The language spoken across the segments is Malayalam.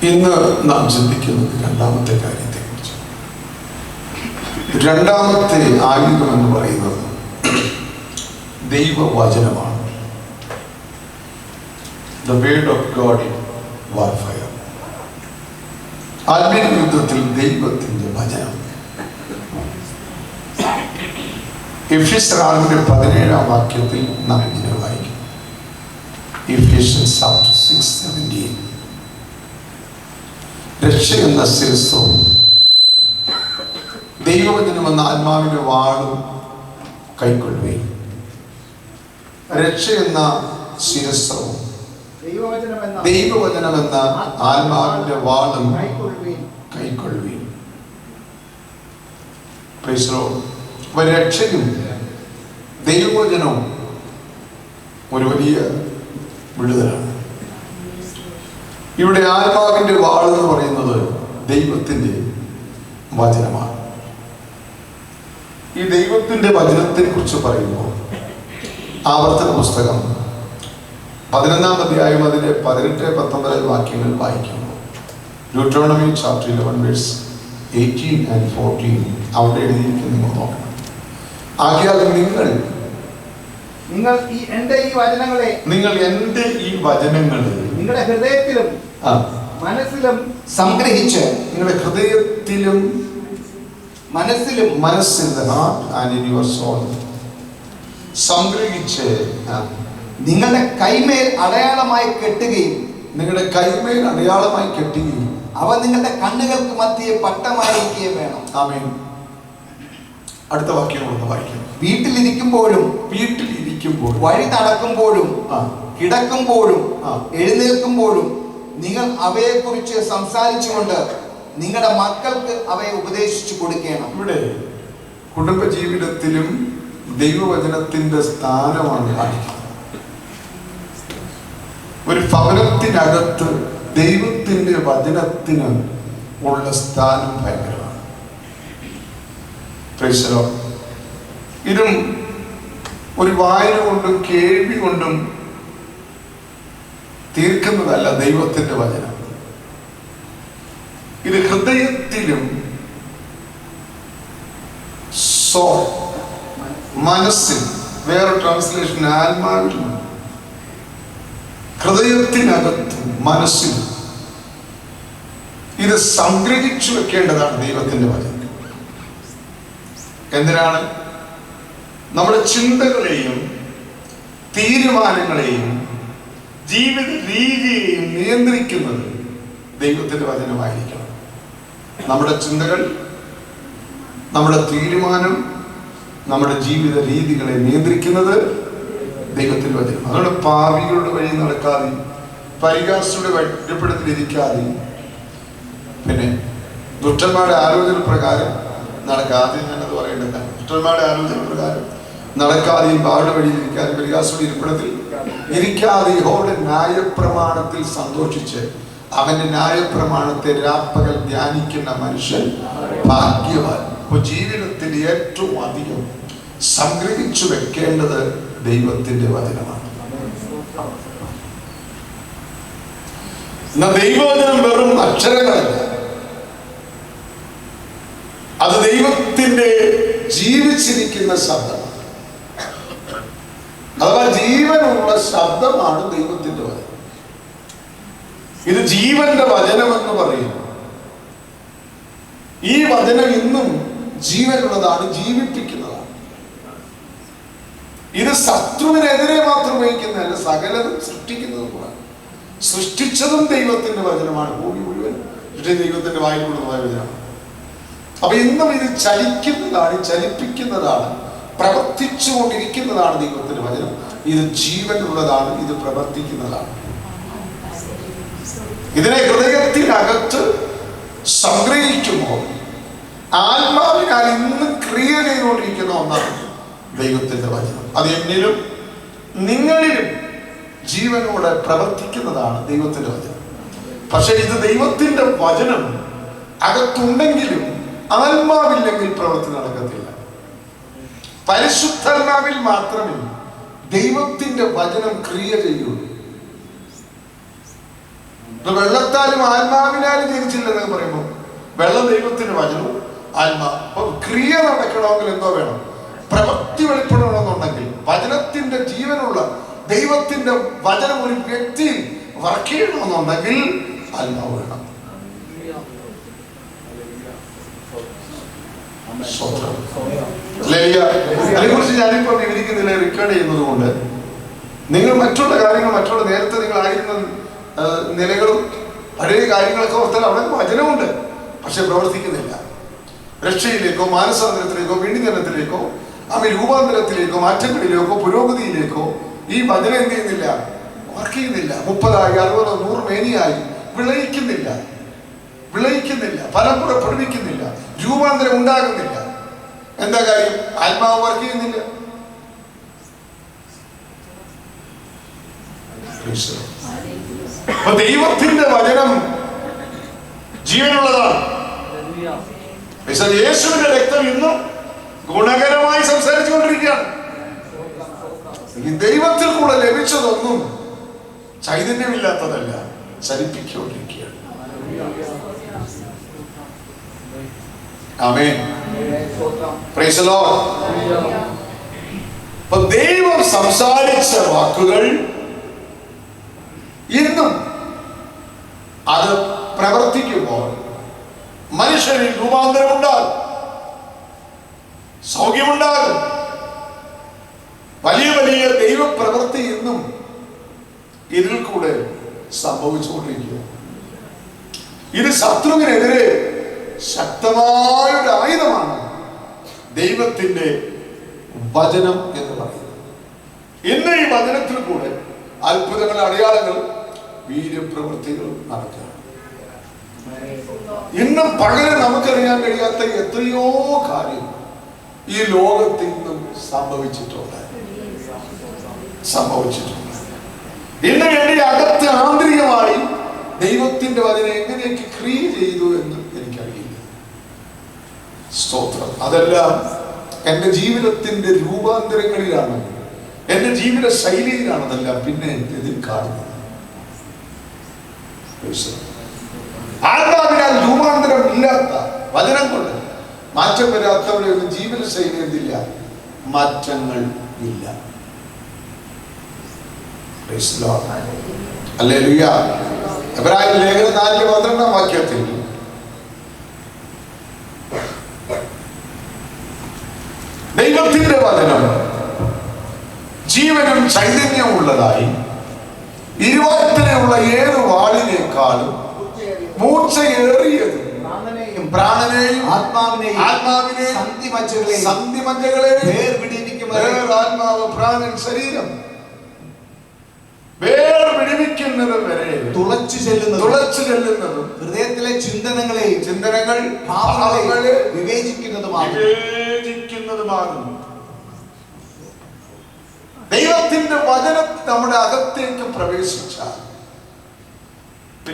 ഇന്ന് നാം ചിന്തിക്കുന്നത് രണ്ടാമത്തെ കാര്യത്തെക്കുറിച്ച്. രണ്ടാമത്തെ ആയുധം എന്ന് പറയുന്നത് ദൈവവചനമാണ്. The word of God in warfare. ആത്മീയ യുദ്ധത്തിൽ ദൈവത്തിന്റെ വചനം. എഫെസ്യർ 6:17 വാക്യത്തിൽ നാം ഇങ്ങനെ വായിക്കും. Ephesians 6:17. രക്ഷ എന്ന ശിരസ്സവും ദൈവവചനമെന്ന ആത്മാവിന്റെ വാളും കൈക്കൊള്ളുകയും. രക്ഷ എന്ന ശിരസ്സവും ദൈവവചനമെന്ന ആത്മാവിന്റെ വാളും കൈക്കൊള്ളുകയും. രക്ഷയും ദൈവവചനവും ഒരു വലിയ വിടുതലാണ്. ഇവിടെ ആത്മാവിന്റെ വാൾ എന്ന് പറയുന്നത് ദൈവത്തിന്റെ വചനമാണ്. ഈ ദൈവത്തിന്റെ വചനത്തെ കുറിച്ച് പറയുമ്പോൾ ആവർത്തന പുസ്തകം 11-ാം അധ്യായം അതിന്റെ 18-19 വാക്യങ്ങൾ വായിക്കുമ്പോൾ Deuteronomy chapter 11 verse 18 and 14 അവിടെ എഴുതിയിരിക്കുന്നത് നിങ്ങൾ നോക്കണം. ആകയാൽ നിങ്ങൾ എൻ്റെ ഈ വചനങ്ങളെ നിങ്ങളുടെ ഹൃദയത്തിലും മനസ്സിലും സംഗ്രഹിച്ച് നിങ്ങളുടെ ഹൃദയത്തിലും മനസ്സിലും സംഗ്രഹിച്ച് നിങ്ങളുടെ കൈമേൽ അടയാളമായി കെട്ടുകയും അവ നിങ്ങളുടെ കണ്ണുകൾക്ക് മധ്യേ പട്ടമായിരിക്കുകയും വേണം. ആമേൻ. അടുത്ത വാക്യം വായിക്കാം. വീട്ടിലിരിക്കുമ്പോഴും വഴി നടക്കുമ്പോഴും കിടക്കുമ്പോഴും എഴുന്നേൽക്കുമ്പോഴും നിങ്ങൾ അവയെക്കുറിച്ച് സംസാരിച്ചുകൊണ്ട് നിങ്ങളുടെ മക്കൾക്ക് അവയെ ഉപദേശിച്ചു കൊടുക്കണം. ഇവിടെ കുടുംബജീവിതത്തിലും ദൈവവചനത്തിന്റെ സ്ഥാനമാണ് കാണിക്കുന്നത്. ഒരു ഭവനത്തിനകത്ത് ദൈവത്തിന്റെ വചനത്തിന് ഉള്ള സ്ഥാനം ഭയങ്കരമാണ്. ഇതും ഒരു വായന കൊണ്ടും കേൾവി കൊണ്ടും തീർക്കുന്നതല്ല ദൈവത്തിന്റെ വചനം. ഇത് ഹൃദയത്തിലും മനസ്സിൽ, വേറെ ട്രാൻസ്ലേഷൻ ആത്മാവിലും, ഹൃദയത്തിനകത്തും മനസ്സിലും ഇത് സംഗ്രഹിച്ചു വെക്കേണ്ടതാണ് ദൈവത്തിന്റെ വചനം. എന്തിനാണ്? നമ്മുടെ ചിന്തകളെയും തീരുമാനങ്ങളെയും ജീവിത രീതിയെയും നിയന്ത്രിക്കുന്നത് ദൈവത്തിന്റെ വചനമായിരിക്കണം. നമ്മുടെ ചിന്തകൾ, നമ്മുടെ തീരുമാനം, നമ്മുടെ ജീവിത രീതികളെ നിയന്ത്രിക്കുന്നത് ദൈവത്തിന്റെ വചനം. അതുകൊണ്ട് പാപികളുടെ വഴി നടക്കാതെ, പരിഹാസിയുടെ ഒറ്റപ്പെടുത്തിലിരിക്കാതെ, പിന്നെ ദുഷ്ടന്മാരുടെ ആലോചന പ്രകാരം നടക്കാതെ, ഞാനത് പറയേണ്ടത്, ദുഷ്ടന്മാരുടെ ആലോചന പ്രകാരം നടക്കാതെയും പാട് വഴിയിരിക്കാതെ, പരിഹാസിയുടെ ഇരിപ്പിടത്തിൽ ഇരിക്കാതെ യഹോവയുടെ ന്യായപ്രമാണത്തിൽ സന്തോഷിച്ച് അവന്റെ ന്യായപ്രമാണത്തെ രാപ്പകൽ ധ്യാനിക്കുന്ന മനുഷ്യൻ ഭാഗ്യവാൻ. ഇപ്പൊ ജീവിതത്തിൽ ഏറ്റവും അധികം സംഗ്രഹിച്ചു വെക്കേണ്ടത് ദൈവത്തിന്റെ വചനമാണ്. ദൈവവചനം വെറും അക്ഷരങ്ങളല്ല, അത് ദൈവത്തിന്റെ ജീവിച്ചിരിക്കുന്ന ശബ്ദമാണ്. അഥവാ ജീവനുള്ള ശബ്ദമാണ് ദൈവത്തിന്റെ വചനം. ഇത് ജീവന്റെ വചനമെന്ന് പറയുന്നു. ഈ വചനം ഇന്നും ജീവനുള്ളതാണ്, ജീവിപ്പിക്കുന്നതാണ്. ഇത് ശത്രുവിനെതിരെ മാത്രം ഉപയോഗിക്കുന്നതല്ല, സകലതും സൃഷ്ടിക്കുന്നതും കൂടെ. സൃഷ്ടിച്ചതും ദൈവത്തിന്റെ വചനമാണ്. ഭൂമി മുഴുവൻ ദൈവത്തിന്റെ വായിലുള്ളതായ വചനമാണ്. അപ്പൊ ഇന്നും ഇത് ചലിക്കുന്നതാണ്, ചലിപ്പിക്കുന്നതാണ്, പ്രവർത്തിച്ചുകൊണ്ടിരിക്കുന്നതാണ് ദൈവത്തിന്റെ വചനം. ഇത് ജീവനുള്ളതാണ്, ഇത് പ്രവർത്തിക്കുന്നതാണ്. ഇതിനെ ഹൃദയത്തിനകത്ത് സംഗ്രഹിക്കുമ്പോൾ ആത്മാവിനാൽ ഇന്ന് ക്രിയ ചെയ്തുകൊണ്ടിരിക്കുന്ന ഒന്നാണ് ദൈവത്തിന്റെ വചനം. അത് എന്നിലും നിങ്ങളിലും ജീവനോടെ പ്രവർത്തിക്കുന്നതാണ് ദൈവത്തിന്റെ വചനം. പക്ഷെ ഇത് ദൈവത്തിന്റെ വചനം അകത്തുണ്ടെങ്കിലും ആത്മാവില്ലെങ്കിൽ പ്രവൃത്തി നടക്കത്തില്ല. പരിശുദ്ധാത്മാവിൽ മാത്രമേ ദൈവത്തിന്റെ വചനം ക്രിയ ചെയ്യുള്ളൂ. വെള്ളത്താലും ആത്മാവിനാലും ജനിച്ചില്ലെന്ന് പറയുമ്പോൾ വെള്ളം ദൈവത്തിന്റെ വചനവും ആത്മാവ്. അപ്പൊ ക്രിയ നടക്കണമെങ്കിൽ എന്തോ വേണം? പ്രവൃത്തി വെളിപ്പെടണമെന്നുണ്ടെങ്കിൽ വചനത്തിന്റെ ജീവനുള്ള ദൈവത്തിന്റെ വചനം ഒരു വ്യക്തി വർക്ക് ചെയ്യണമെന്നുണ്ടെങ്കിൽ ആത്മാവ് വേണം. അതിനെക്കുറിച്ച് ഞാനിപ്പോ വിവരിക്കുന്നില്ല, റെക്കോർഡ് ചെയ്യുന്നത് കൊണ്ട് നിങ്ങൾ മറ്റുള്ള കാര്യങ്ങൾ, മറ്റുള്ള നേരത്തെ നിങ്ങളായിരുന്ന നിലകളും പഴയ കാര്യങ്ങളൊക്കെ ഓർത്താൽ അവിടെ വചനമുണ്ട്, പക്ഷെ പ്രവർത്തിക്കുന്നില്ല. രക്ഷയിലേക്കോ മാനസാന്തരത്തിലേക്കോ വീണ്ടുജനത്തിലേക്കോ രൂപാന്തരത്തിലേക്കോ മാറ്റങ്ങളിലേക്കോ പുരോഗതിയിലേക്കോ ഈ വചനം എന്ത് ചെയ്യുന്നില്ല? വർക്ക് ചെയ്യുന്നില്ല. 30, 60, 100 മേനിയായി വിളയിക്കുന്നില്ല, ഫലം പുറപ്പെടുവിക്കുന്നില്ല, രൂപാന്തരം ഉണ്ടാകുന്നില്ല. എന്താ കാര്യം? ആത്മാവ് വർക്ക് ചെയ്യുന്നില്ല. ദൈവത്തിന്റെ വചനം ജീവനുള്ളതാണ്. യേശുവിന്റെ രക്തം ഇന്നും ഗുണകരമായി സംസാരിച്ചുകൊണ്ടിരിക്കുകയാണ്. ദൈവത്തിൽ കൂടെ ലഭിച്ചതൊന്നും ചൈതന്യമില്ലാത്തതല്ല, ചലിപ്പിച്ചുകൊണ്ടിരിക്കുകയാണ്. ആമേൻ. Praise the lord. അപ്പോൾ ദൈവം സംസാരിച്ച വാക്കുകൾ ഇന്നും അത് പ്രവർത്തിക്കുമ്പോൾ മനുഷ്യനിൽ രൂപാന്തരമുണ്ടാകും, സൗഖ്യമുണ്ടാകും. വലിയ വലിയ ദൈവപ്രവൃത്തി ഇന്നും ഇതിൽ കൂടെ സംഭവിച്ചുകൊണ്ടിരിക്കുക. ഇത് ശത്രുവിനെതിരെ ശക്തമായ ഒരു ആയുധമാണ് ദൈവത്തിന്റെ വചനം എന്ന് പറയുന്നത്. ഇന്ന് ഈ വചനത്തിൽ കൂടെ അത്ഭുതങ്ങൾ, അടയാളങ്ങൾ, വീര്യപ്രവൃത്തികൾ നടക്കുകയാണ്. ഇന്നും പകരം നമുക്കറിയാൻ കഴിയാത്ത എത്രയോ കാര്യം ഈ ലോകത്തിൽ നിന്നും സംഭവിച്ചിട്ടുണ്ട്. ഇന്ന് എന്റെ അകത്ത് ആന്തരികമായി ദൈവത്തിന്റെ വചനം എങ്ങനെയൊക്കെ ക്രിയ ചെയ്തു എന്ന് എനിക്കറിയില്ല. സ്തോത്രം. അതെല്ലാം എന്റെ ജീവിതത്തിന്റെ രൂപാന്തരങ്ങളിലാണ്, എന്റെ ജീവിത ശൈലിയിലാണ് അതെല്ലാം പിന്നെ ഇതിൽ കാണുന്നത്. ആത്മാവിനാൽ രൂപാന്തരം ഇല്ലാത്ത വചനം കൊണ്ട് മാറ്റം വരാത്തവരുടെ ഒന്നും ജീവിത ശൈലി എന്തില്ല? മാറ്റങ്ങൾ ഇല്ല. ഹല്ലേലൂയ. എബ്രായർ ലേഖനം 4:12 വാക്യത്തിൽ ദൈവത്തിന്റെ വചനം ജീവനും ചൈതന്യവും ഉള്ളതായി ഇരുവാക്കിലുള്ള ഏത് വാളിനേക്കാളും മൂർച്ചയേറിയത് പ്രാണനെയും ആത്മാവിനെയും സന്ധിമജ്ജകളെയും വേർപിടിപ്പിക്കും. ആത്മാവ്, പ്രാണൻ, ശരീരം വേർപിടിപ്പിക്കുന്നത് വരെ തുളച്ചു ചെല്ലുന്നതും ഹൃദയത്തിലെ ചിന്തകൾ ഭാവങ്ങളെ വിവേചിക്കുന്നതുമാകുന്നു. ദൈവത്തിന്റെ വചനം നമ്മുടെ അകത്തേക്ക് പ്രവേശിച്ചാൽ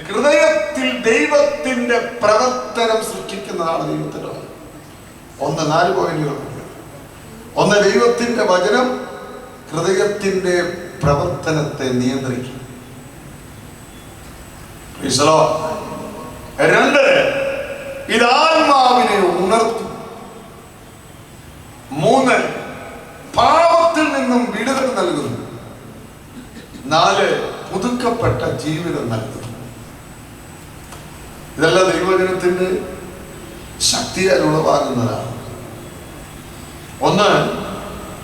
ഹൃദയത്തിൽ ദൈവത്തിന്റെ പ്രവർത്തനം സൃഷ്ടിക്കുന്നതാണ് ദൈവത്തിന്റെ വചനം. 4 പോയിന്റുകളുണ്ട്. 1, ദൈവത്തിന്റെ വചനം ഹൃദയത്തിന്റെ പ്രവർത്തനത്തെ നിയന്ത്രിക്കും. 2, ഇത് ആത്മാവിനെ ഉണർത്തും. 3, പാപത്തിൽ നിന്നും വിടുതൽ നൽകുന്നു. 4, പുതുക്കപ്പെട്ട ജീവിതം നൽകുന്നു. ഇതെല്ലാം ദൈവവചനത്തിന്റെ ശക്തിയാൽ ഉളവാകുന്നതാണ്. 1,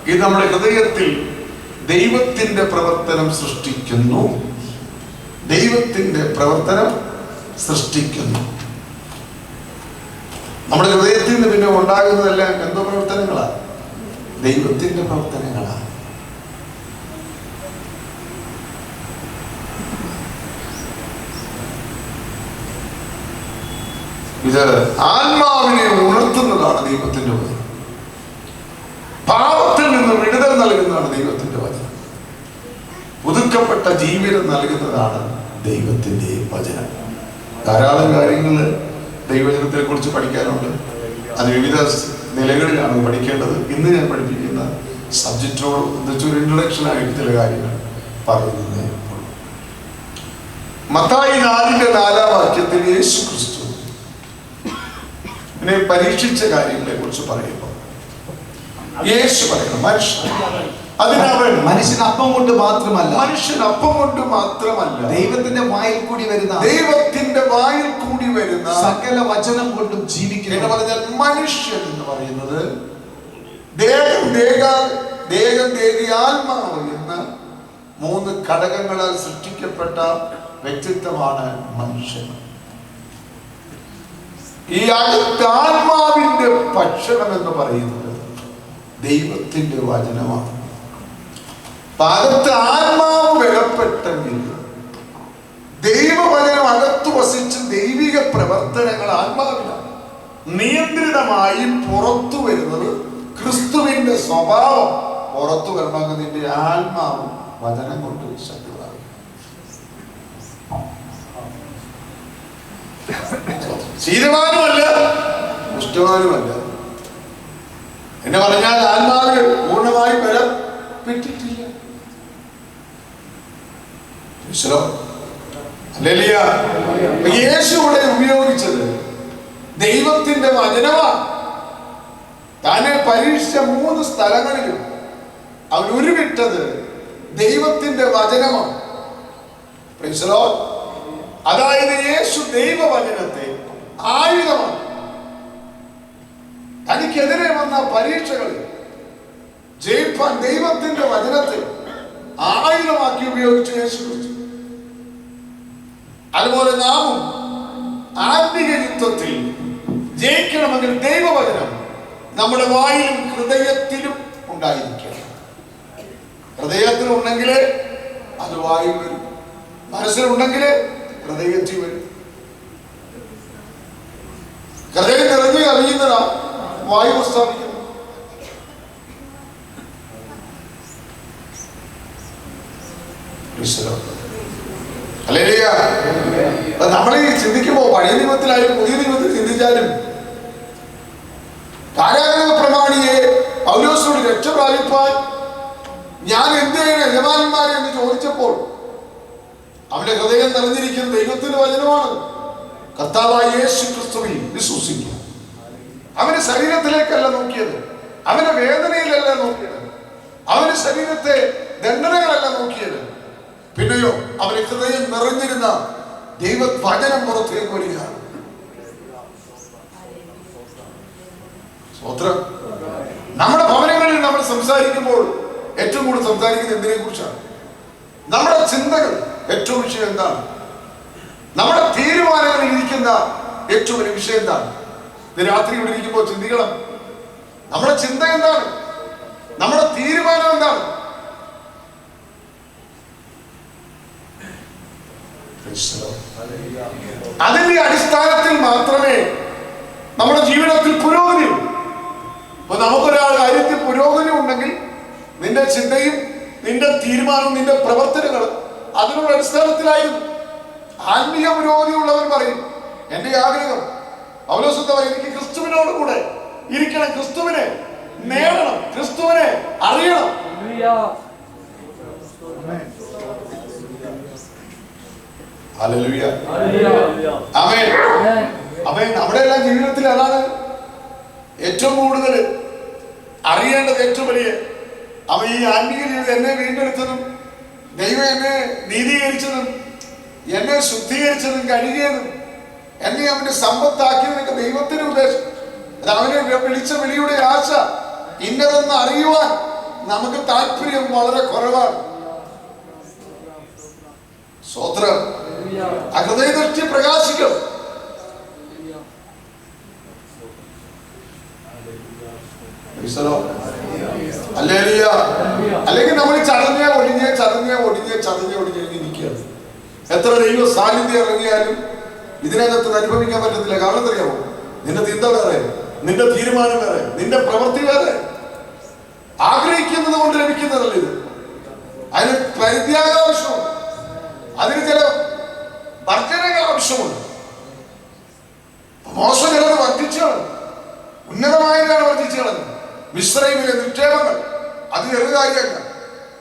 ഇത് നമ്മുടെ ഹൃദയത്തിൽ ദൈവത്തിന്റെ പ്രവർത്തനം സൃഷ്ടിക്കുന്നു. നമ്മുടെ ഹൃദയത്തിൽ നിന്ന് പിന്നെ ഉണ്ടാകുന്നതെല്ലാം എന്തോ പ്രവർത്തനങ്ങളാണ്? ദൈവത്തിന്റെ പ്രവർത്തനങ്ങളാണ്. ഇത് ആത്മാവിനെ ഉണർത്തുന്നതാണ് ദൈവത്തിന്റെ വചനം. പാപത്തിൽ നിന്ന് വിടുതൽ നൽകുന്നതാണ് ദൈവത്തിന്റെ വചനം. പുതുക്കപ്പെട്ട ജീവിതം നൽകുന്നതാണ് ദൈവത്തിന്റെ വചനം. ധാരാളം കാര്യങ്ങൾ ദൈവവചനത്തെ കുറിച്ച് പഠിക്കാനുണ്ട്. അത് വിവിധ നിലകളിലാണ് പഠിക്കേണ്ടത്. ഇന്ന് ഞാൻ പഠിപ്പിക്കുന്ന സബ്ജക്റ്റിനോട് ഒരു ഇൻട്രൊഡക്ഷൻ ആയിട്ട് ചില കാര്യങ്ങൾ പറയുന്നതേ ഉള്ളൂ. മത്തായി 4:4 യേശു ക്രിസ്തു പരീക്ഷിച്ച കാര്യങ്ങളെ കുറിച്ച് പറയുമ്പോൾ യേശു പറയണം മനുഷ്യൻ അപ്പം കൊണ്ട് മാത്രമല്ല ദൈവത്തിന്റെ വായിൽ കൂടി വരുന്ന സകല വചനം കൊണ്ടും ജീവിക്കുന്നു എന്ന് പറഞ്ഞാൽ മനുഷ്യൻ എന്ന് പറയുന്നത് ആത്മാവ് എന്ന 3 ഘടകങ്ങളാൽ സൃഷ്ടിക്കപ്പെട്ട വ്യക്തിത്വമാണ് മനുഷ്യൻ. ഈ ആത്മാവിന്റെ ഭക്ഷണം എന്ന് പറയുന്നത് ദൈവത്തിന്റെ വചനമാണ്. അകത്ത് ആത്മാവ് ബലപ്പെട്ടെങ്കിൽ ദൈവവചനം അകത്ത് വസിച്ച് ദൈവിക പ്രവർത്തനങ്ങൾ ആത്മാവിലാണ് നിയന്ത്രിതമായി പുറത്തു വരുന്നത്. ക്രിസ്തുവിന്റെ സ്വഭാവം പുറത്തു വരണമെങ്കിൽ നിന്റെ ആത്മാവ് വചനം കൊണ്ട് ശക്തമാകും. ശീലവാനുമല്ല, പുഷ്ടവാനുമല്ല. എന്ന് പറഞ്ഞാൽ ആത്മാവിന് പൂർണ്ണമായി ബലപ്പെട്ടിട്ടില്ല. യേശു ഇവിടെ ഉപയോഗിച്ചത് ദൈവത്തിന്റെ വചനമാണ്. താനെ പരീക്ഷിച്ച 3 സ്ഥലങ്ങളിലും അവൻ ഉരുവിട്ടത് ദൈവത്തിന്റെ വചനമാണ്. അതായത് യേശു ദൈവവചനത്തെ ആയുധമാണ്. തനിക്കെതിരെ വന്ന പരീക്ഷകളിൽ ജയിപ്പാൻ ദൈവത്തിന്റെ വചനത്തെ ആയുധമാക്കി ഉപയോഗിച്ചു യേശു ക്രിസ്തു. അതുപോലെ നാമും ആത്മീയ യുദ്ധത്തിൽ ജയിക്കണമെങ്കിൽ ദൈവവചനം നമ്മുടെ വായിലും ഹൃദയത്തിലും ഉണ്ടായിരിക്കണം. ഹൃദയത്തിലുണ്ടെങ്കിലേ അത് വായിൽ വരും, മനസ്സിലുണ്ടെങ്കിലേ ഹൃദയത്തിൽ വരും. ഹൃദയം നിറഞ്ഞു കവിയുന്നതാ വായു പ്രസ്താവിക്കുന്നു. നമ്മൾ ഈ ചിന്തിക്കുമ്പോ പഴയ നിയമത്തിലായാലും പുതിയ നിയമത്തിൽ ചിന്തിച്ചാലും കാരാഗ്രഹ പ്രമാണിയെ പൗലോസിനോട് രക്ഷ പ്രാപിപ്പാൻ ഞാൻ എന്ത് ചെയ്യണം യജമാനന്മാരെ എന്ന് ചോദിച്ചപ്പോൾ അവന്റെ ഹൃദയം നിറഞ്ഞിരിക്കുന്ന ദൈവത്തിന്റെ വചനമാണ്. കർത്താവായ യേശു ക്രിസ്തുവിൽ വിശ്വസിക്കുക. അവന്റെ ശരീരത്തിലേക്കല്ല നോക്കിയത്, അവന്റെ വേദനയിലല്ല നോക്കിയത്, അവന്റെ ശരീരത്തെ ദണ്ഡനങ്ങളല്ല നോക്കിയത്. പിന്നെയോ അവന്റെ ഹൃദയം നിറഞ്ഞിരുന്ന ദൈവ വചനം പുറത്തേക്ക് വരികയാണ്. നമ്മുടെ ഭവനങ്ങളിൽ നമ്മൾ സംസാരിക്കുമ്പോൾ ഏറ്റവും കൂടുതൽ സംസാരിക്കുന്നത് എന്തിനെ കുറിച്ചാണ്? നമ്മുടെ ചിന്തകൾ ഏറ്റവും വിഷയം എന്താണ്? നമ്മുടെ തീരുമാനങ്ങളിൽ ഇരിക്കുന്ന ഏറ്റവും വലിയ വിഷയം എന്താണ്? ഇത് രാത്രി ഇവിടെ ഇരിക്കുമ്പോൾ ചിന്തിക്കണം. നമ്മുടെ ചിന്ത എന്താണ്? നമ്മുടെ തീരുമാനം എന്താണ്? അതിന്റെ അടിസ്ഥാനത്തിൽ മാത്രമേ നമ്മുടെ ജീവിതത്തിൽ പുരോഗതിയുള്ളൂ. അപ്പൊ നമുക്കൊരാൾ കാര്യത്തിൽ പുരോഗതി ഉണ്ടെങ്കിൽ നിന്റെ ചിന്തയും നിന്റെ തീരുമാനവും നിന്റെ പ്രവർത്തനങ്ങളും അതിനുള്ള അടിസ്ഥാനത്തിലായിരുന്നു. ആത്മീയ പുരോഗതി ഉള്ളവർ പറയും എന്റെ ആഗ്രഹം പൗലോസ് പറയും എനിക്ക് ക്രിസ്തുവിനോട് കൂടെ ഇരിക്കണം, ക്രിസ്തുവിനെ നേടണം, ക്രിസ്തുവിനെ അറിയണം. അപ്പൊ നമ്മുടെ എല്ലാം ജീവിതത്തിൽ അതാണ് ഏറ്റവും കൂടുതൽ അറിയേണ്ടത്. ഏറ്റവും വലിയ അവ ഈ ആത്മീയ ജീവിതം എന്നെ വീണ്ടെടുത്തതും ദൈവം എന്നെ നീതീകരിച്ചതും എന്നെ ശുദ്ധീകരിച്ചതും കഴുകിയതും എന്നെ അവന്റെ സമ്പത്താക്കിയതിനൊക്കെ ദൈവത്തിന്റെ ഉദ്ദേശം. അത് അവനെ വിളിച്ച വിളിയുടെ ആശ ഇന്നതെന്ന് അറിയുവാൻ നമുക്ക് താല്പര്യം വളരെ കുറവാണ്. സ്വത്രം ഹൃദയദൃഷ്ടി പ്രകാശിക്കും. അല്ലെങ്കിൽ നമ്മൾ ചതഞ്ഞ ഒടിഞ്ഞ് നിൽക്കുകയാണ്. എത്ര ദൈവ സാന്നിധ്യം ഇറങ്ങിയാലും ഇതിനകത്ത് അനുഭവിക്കാൻ പറ്റത്തില്ല. കാരണം അറിയാമോ? നിന്റെ ചിന്ത വേറെ, നിന്റെ തീരുമാനം വേറെ, നിന്റെ പ്രവൃത്തി വേറെ. ആഗ്രഹിക്കുന്നത് കൊണ്ട് ലഭിക്കുന്നതല്ല ഇത്. അതിന് പരിത്യാഗ ആവശ്യമുണ്ട്, അതിന് ചില വർജനങ്ങൾ ആവശ്യമുണ്ട്. മോശം ചിലത് വർദ്ധിച്ചാണ്, ഉന്നതമായതാണ് വർദ്ധിച്ചത്. മിസ്രൈമിലെ നിക്ഷേപങ്ങൾ അത് ചെറുകാര്യമല്ല.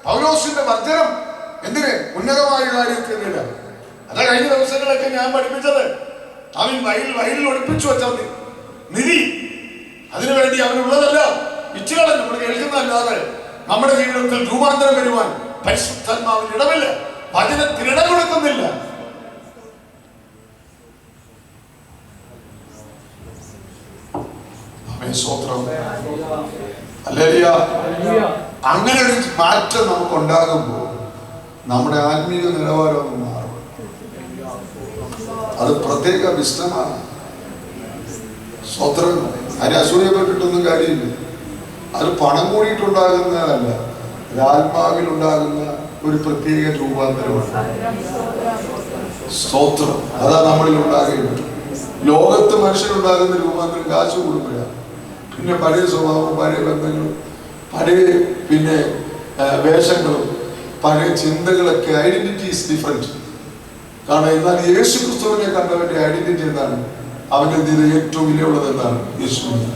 പൗലോസിന്റെ വർജനം എന്തിന്? ഉന്നതമായ കാര്യത്തിനില്ല. അല്ല കഴിഞ്ഞ ദിവസങ്ങളൊക്കെ ഞാൻ പഠിപ്പിച്ചത്. അവൻ വയലിൽ ഒളിപ്പിച്ചു വെച്ച നിധി, അതിനുവേണ്ടി അവനുള്ളതല്ല ഇച്ചുകളെ നമ്മൾ കേൾക്കുന്നതല്ലാതെ നമ്മുടെ ജീവിതത്തിൽ രൂപാന്തരം വരുവാൻ പരിശുദ്ധാത്മാവിന് ഇടമില്ല, വചനത്തിന് ഇടം കൊടുക്കുന്നില്ല. അങ്ങനെ ഒരു മാറ്റം നമുക്കുണ്ടാകുമ്പോൾ നമ്മുടെ ആത്മീയ നിലവാരം ഒന്ന് മാറും. അത് പ്രത്യേക വിശ്രമാണ്. സ്വത്രം അതിന് അസൂയപ്പെട്ടിട്ടൊന്നും കാര്യമില്ല. അത് പണം കൂടിയിട്ടുണ്ടാകുന്നതല്ല, അത് ആത്മാവിൽ ഉണ്ടാകുന്ന ഒരു പ്രത്യേക രൂപാന്തരമാണ്. സ്തോത്രം. അതാ നമ്മളിൽ ഉണ്ടാകേണ്ടത്. ലോകത്ത് മനുഷ്യനുണ്ടാകുന്ന രൂപാന്തരം കാശ് കൊടുക്കുകയാണ്. പിന്നെ പഴയ സ്വഭാവം, പഴയ ബന്ധങ്ങളും, പഴയ വേഷങ്ങളും, പഴയ ചിന്തകളൊക്കെ ഐഡന്റിറ്റി ഈസ് ഡിഫറെന്റ്. കാരണം എന്നാൽ യേശു ക്രിസ്തുവിനെ കണ്ടവന്റെ ഐഡന്റിറ്റി എന്താണ്? അവന്റെ ഇതിൽ ഏറ്റവും വിലയുള്ളത് എന്താണ്? യേശുവിനെ.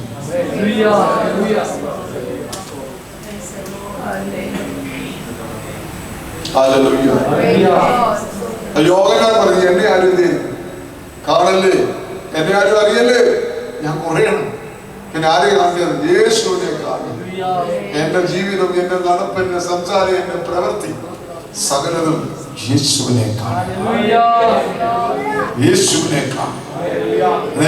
യോഗനാഥ് പറഞ്ഞു, എന്നെ ആരും എന്ത് കാണല്ലേ, എന്നെ ആരും അറിയല്ലേ, ഞാൻ കുറയണം. പിന്നെ ആരെ കാണുന്നത്? യേശുവിനെ കാണും. എന്റെ ജീവിതം, എന്റെ നടപ്പ്, എന്റെ സംസാരം, എന്റെ പ്രവൃത്തി സകലതും യേശുവിനെ കാണും. യേശുവിനെ കാണും.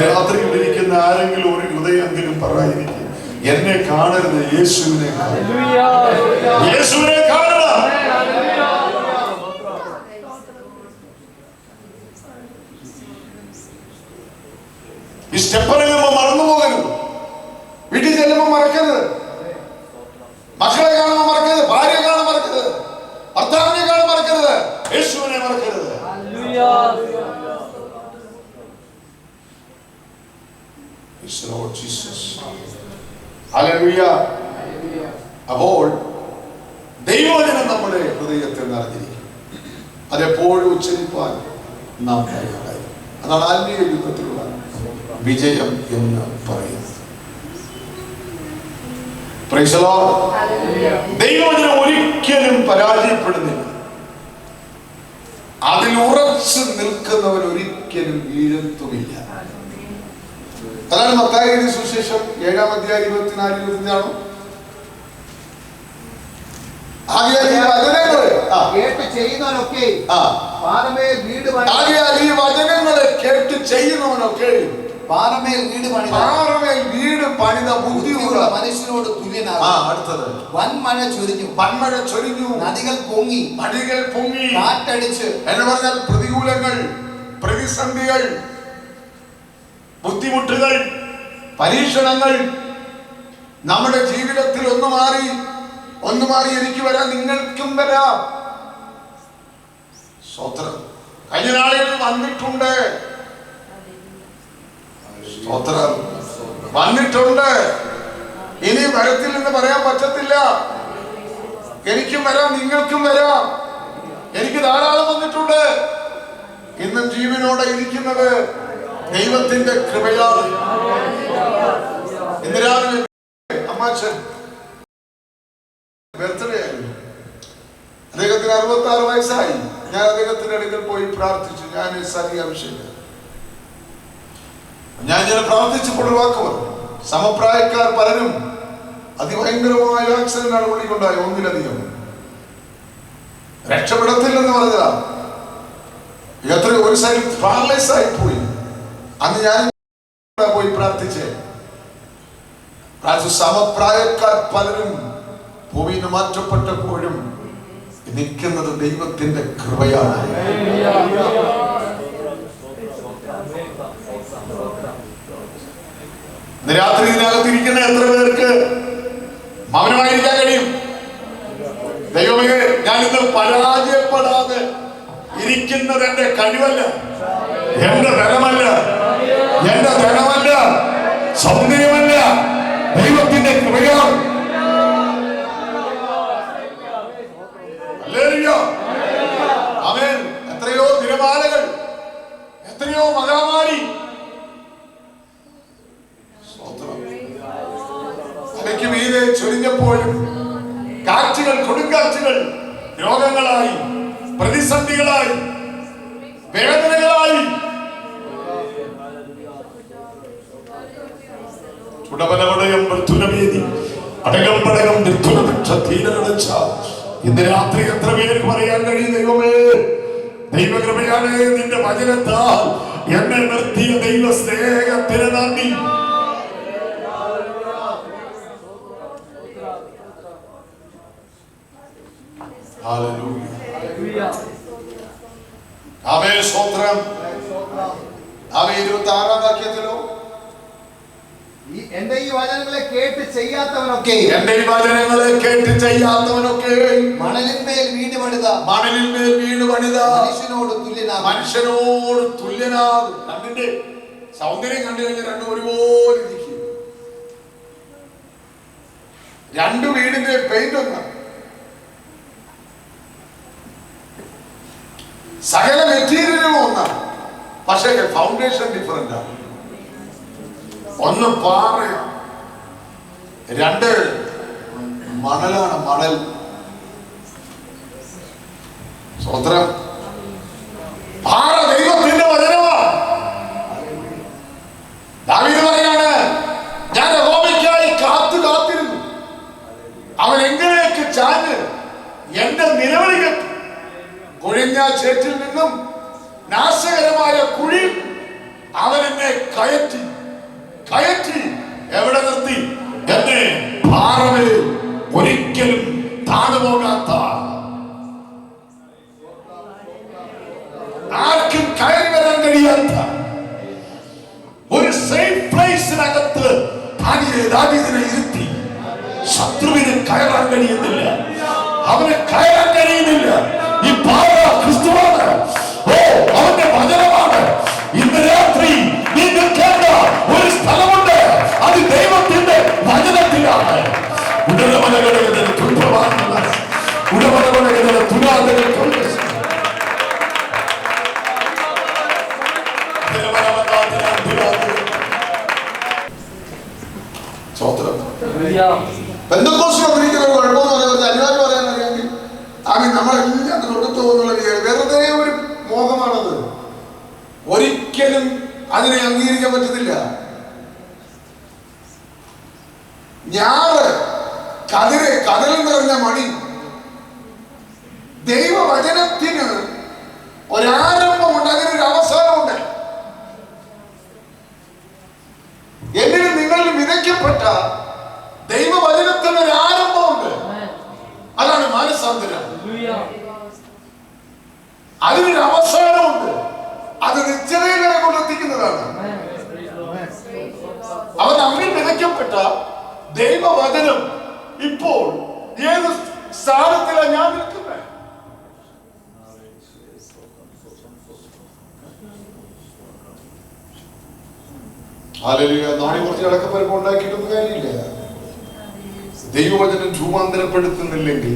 രാത്രി ഇരിക്കുന്ന ആരെങ്കിലും ഒരു ഹൃദയമെങ്കിലും പറയാതിരിക്കും, എന്നെ കാണരുത്, യേശുവിനെ കാണും. യേശുവിനെ കാണണം. ഈ സ്റ്റെപ്പറിലുമ്പോ മറന്നു പോകരുത്. വീട്ടിൽ ചെല്ലുമ്പോ മറക്കരുത്. മക്കളെ കാണുമ്പോ മറക്കരുത്. ഭാര്യയെ കാണാൻ മറക്കരുത്. ഭർത്താവിനെ കാണാൻ മറക്കരുത്. യേശുവിനെ മറക്കരുത്. അപ്പോൾ ദൈവവചനം നമ്മുടെ ഹൃദയത്തിൽ നിറഞ്ഞിരിക്കും. അതെപ്പോഴും ഉച്ചരിപ്പാൻ നാം തയ്യാറായി. അതാണ് ആത്മീയ യുദ്ധത്തിലുള്ള വിജയം എന്ന് പറയുന്നത്. ദൈവവചനം ഒരിക്കലും പരാജയപ്പെടുന്നില്ല. അതിൽ ഉറച്ചു നിൽക്കുന്നവർ ഒരിക്കലും വീഴത്തുമില്ല. അതാണ് മത്തായി എഴുതിയ സുവിശേഷം 7-ാം അധ്യായം 24-25 വീട് പണിത ബുദ്ധിയുള്ള മനുഷ്യനോട് തുല്യനാണ്. അടുത്തത് വൻമഴ ചൊരിഞ്ഞു, നദികൾ പൊങ്ങി, കാറ്റടിച്ച് എന്ന് പറഞ്ഞാൽ പ്രതികൂലങ്ങൾ, പ്രതിസന്ധികൾ, ബുദ്ധിമുട്ടുകൾ, പരീക്ഷണങ്ങൾ നമ്മുടെ ജീവിതത്തിൽ ഒന്ന് മാറി എനിക്ക് വരാം, നിങ്ങൾക്കും വരാം. സ്തോത്രം. കഴിഞ്ഞ നാളുകളിൽ വന്നിട്ടുണ്ട്. സ്തോത്രം. വന്നിട്ടുണ്ട്. ഇനി വരത്തില്ലെന്ന് പറയാൻ പറ്റത്തില്ല. എനിക്കും വരാം, നിങ്ങൾക്കും വരാം. എനിക്ക് ധാരാളം വന്നിട്ടുണ്ട്. ഇന്നും ജീവനോടെ ഇരിക്കുന്നത് ദൈവത്തിന്റെ കൃപയാണ്. ഇന്ന് രാവിലെ അമ്മാച്ചൻ ബർത്ത്ഡേ ആയിരുന്നു. അദ്ദേഹത്തിന് 66 വയസ്സായി. ഞാൻ അദ്ദേഹത്തിന്റെ അടുക്കൽ പോയി പ്രാർത്ഥിച്ചു. ഞാൻ സതി അഭിഷേകം ഞാൻ പ്രാർത്ഥിച്ചപ്പോൾ ഒരു വാക്ക് പറഞ്ഞു. സമപ്രായക്കാർ പലരും അതിഭയങ്കരമായ ആക്സിഡന്റാണ് പുള്ളിക്കുണ്ടായി. 1-ലധികം രക്ഷപ്പെടത്തില്ലെന്ന് പറഞ്ഞതാ. എത്രയോ ഒരു സൈഡ് പാരലൈസ് ആയി പോയി. അന്ന് ഞാൻ പോയി പ്രാർത്ഥിച്ചേ. സമപ്രായക്കാർ പലരും ഭൂമിയിൽ നിന്ന് മാറ്റപ്പെട്ടപ്പോഴും നിൽക്കുന്നത് ദൈവത്തിന്റെ കൃപയാണ്. രാത്രി ഇതിനകത്തിരിക്കുന്ന എത്ര പേർക്ക് മൗനമായിരിക്കാൻ കഴിയും? ദൈവമേ, ഞാനിന്ന് പരാജയപ്പെടാതെ ഇരിക്കുന്നത് എന്റെ കഴിവല്ല, എന്റെ ബലമല്ല, എന്റെ ധനമല്ല, സൗന്ദര്യമല്ല, ദൈവത്തിന്റെ കൃപയാണ്. ആമേൻ. എത്രയോ തിരമാലകൾ, എത്രയോ മഹാമാരി തലയ്ക്ക് മീതെ ചൊരിഞ്ഞപ്പോഴും കാറ്റുകൾ, കൊടുങ്കാറ്റുകൾ രോഗങ്ങളായി, പ്രതിസന്ധികളായി വേദനകളായി. ചുടപലവടയം മൃത്യുനവേദി അടകം പടകം നിർത്തുലക്ഷ ഇന്ന് രാത്രി എത്ര പേര് പറയാൻ കഴിയും, ദൈവമേ ദൈവകൃപയാണ് നിന്റെ വചനത്താൽ എന്നെ നിർത്തിയ ദൈവ സ്നേഹത്തിന് നന്ദി. ആമേൻ, സ്തോത്രം. ആമേൻ. 26-ാം വാക്യത്തിലോ എന്റെ ഈ വചനങ്ങളെ കേട്ട് ചെയ്യാത്തവനൊക്കെ മണലിന്മേൽ വീട് പണിത മനുഷ്യനോട് തുല്യനാകും. കണ്ണിന്റെ സൗന്ദര്യം കണ്ടു കഴിഞ്ഞാൽ രണ്ടും ഒരുപോലെ ഇരിക്കും. രണ്ടു വീടിന്റെ പെയിന്റ് ഒന്നാണ്, സകല മെറ്റീരിയലും ഒന്നാണ്, പക്ഷേ ഫൗണ്ടേഷൻ ഡിഫറന്റ് ആണ്. ഒന്ന് പാറ, രണ്ട് മണലാണ്, മണൽ. സ്വതന്ത്രം. പാറ ദൈവത്തിന്റെ വചനമാണ്. ദാവീദ് പറയാണ്, ഞാൻ യഹോവയ്ക്കായി കാത്തിരുന്നു, അവൻ എങ്കിലേക്ക് ചാഞ്ഞ് എന്റെ നിലവിളി കേട്ടു. കൊഴിഞ്ഞ ചേറ്റിൽ നിന്നും നാശകരമായ കുഴി അവൻ എന്നെ കയറ്റി എവിടെ നിർത്തി? എന്നെ പാറമേൽ ഒരിക്കലും താണുപോകാത്ത, ആർക്കും കയറി വരാൻ കഴിയാത്ത ഒരു സേഫ് പ്ലേസിനകത്ത് ദാവീദിനെ ഇരുത്തി. ശത്രുവിന് കയറാൻ കഴിയുന്നില്ല, അവന് കയറാൻ കഴിയുന്നില്ല. ഈ പാറ ക്രിസ്തുവാണ്. ഓ, അവന്റെ വചനമാണ്. ഇന്ന് രാത്രി നീ നിൽക്കേണ്ട ഒരു സ്ഥലമുണ്ട്, അത് ദൈവത്തിന്റെ വചനത്തിലാണ്. ഉടമലകളുടെ തുല്യമാണ്, ഉടമലകളുടെ തുലാതകൾ നമ്മളെല്ലാം കൊടുത്തു എന്നുള്ള വെറുതെ ഒരു മോഹമാണത്. ഒരിക്കലും അതിനെ അംഗീകരിക്കാൻ പറ്റത്തില്ല. ഞാറ് കതിരിൽ നിറഞ്ഞ മണി. ദൈവവചനത്തിന് ഒരാരംഭമുണ്ട്, അതിനൊരു അവസാനമുണ്ട്. എന്നിൽ നിങ്ങൾ വിതയ്ക്കപ്പെട്ട ദൈവവചനത്തിന് ഒരു ആരംഭമുണ്ട്, അതാണ് മാനസാന്തരം. അതിനൊരു അവസാനമുണ്ട്, അത് നിശ്ചയതയെ കൊണ്ടെത്തിക്കുന്നതാണ്. അവൻ അങ്ങിൽ വിതയ്ക്കപ്പെട്ട ദൈവവചനം ഇപ്പോൾ ഏത് സ്ഥാനത്തിലാണ് ഞാൻ നിൽക്കുന്നത്? നാളെ കുറച്ച് ഇളക്കപ്പരപ്പ് ഉണ്ടാക്കിയിട്ടൊന്നും കാര്യമില്ല. ദൈവവചനം രൂപാന്തരപ്പെടുത്തുന്നില്ലെങ്കിൽ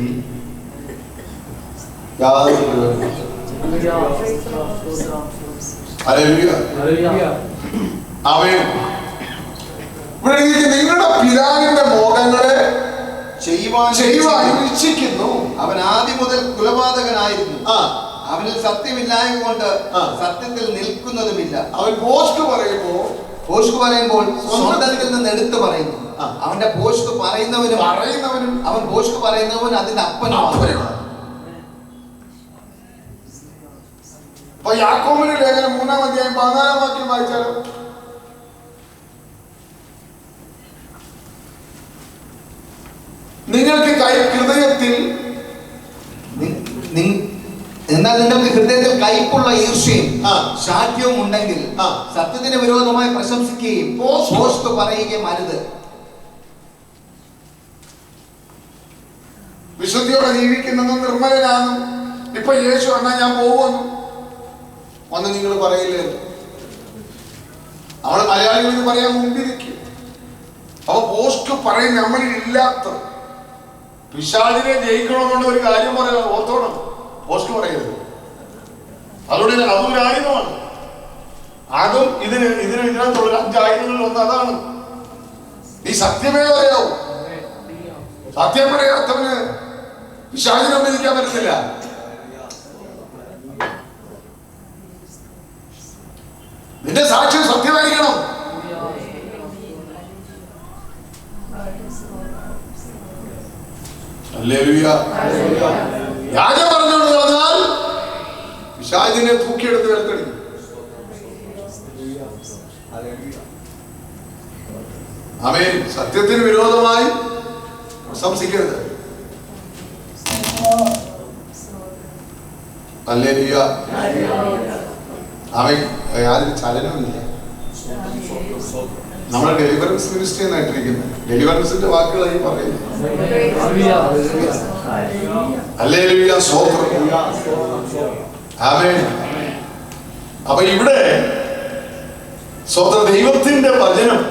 നിങ്ങളുടെ പിതാവിന്റെ മോഹങ്ങളെ ചെയ്യുവാൻ ഇച്ഛിക്കുന്നു. അവൻ ആദ്യം മുതൽ കുലപാതകനായിരുന്നു, അവനിൽ സത്യമില്ലായ്മ കൊണ്ട് സത്യത്തിൽ നിൽക്കുന്നതുമില്ല. അവൻ ഭോഷ്ക് പറയുമ്പോൾ സ്വന്തത്തിൽ നിന്ന് എടുത്തു പറയുന്നു. അവന്റെ ഭോഷ്ക് പറയുന്നവനും അവൻ ഭോഷ്ക് പറയുന്നവൻ അതിന്റെ അപ്പനാണ്. അപ്പൊ യാക്കോബിന്റെ ലേഖനം 3-ാം അധ്യായം 14-ാം വാക്യം വായിച്ചാലോ? നിങ്ങൾക്ക് ഹൃദയത്തിൽ എന്നാൽ നിങ്ങൾക്ക് ഹൃദയത്തിൽ കയ്പുള്ള ഈർഷ്യയും ശാഠ്യവും ഉണ്ടെങ്കിൽ സത്യത്തിന് വിരോധമായി പ്രശംസിക്കുകയും ഭോഷ്ക് പറയുകയും അരുത്. വിശുദ്ധിയോടെ ജീവിക്കുന്നതും നിർമ്മലനാകും. ഇപ്പൊ യേശു എന്നാ ഞാൻ പോകുന്നു ഒന്ന് നിങ്ങൾ പറയില്ലേ? അവള് മലയാളികൾ പറയാൻ മുമ്പിരിക്കും. അപ്പൊ പോസ്റ്റ് പറയും നമ്മളിൽ ഇല്ലാത്ത പിശാചിനെ ജയിക്കണമെന്നുള്ള ഒരു കാര്യം പറയാൻ ഓർത്തോണം. പോസ്റ്റ് പറയരുത്. അതുകൊണ്ട് അതൊരു ആയുധമാണ്. അതും ഇതിനകത്തുള്ള 5 ആയുധങ്ങളിൽ ഒന്ന് അതാണ്. നീ സത്യമേ പറയാവൂ. സത്യം പറയാത്തവന് പിശാചിനെ ഒന്നിരിക്കാൻ പറ്റത്തില്ല. എന്റെ സാക്ഷ്യം സത്യമായിരിക്കണം. ഹല്ലേലൂയ. വ്യാജം പറഞ്ഞുകൊണ്ട് നടന്നാൽ പിശാചിനെ തൂക്കിയെടുത്ത് വിലക്കടിക്കും. ആമേൻ. സത്യത്തിന് വിരോധമായി പ്രശംസിക്കരുത്. ഹല്ലേലൂയ. ആമേൻ. യാതൊരു ചലനവുമില്ല. നമ്മുടെ ഡെലിവറൻസ് മിനിസ്ട്രി എന്നായിട്ടിരിക്കുന്നത്. ഡെലിവറൻസിന്റെ വാക്കുകളായി പറയുന്നു. ഹല്ലേലൂയ. സ്തോത്രം. ആമേൻ. അപ്പൊ ഇവിടെ സ്വന്തം ദൈവത്തിന്റെ വചനം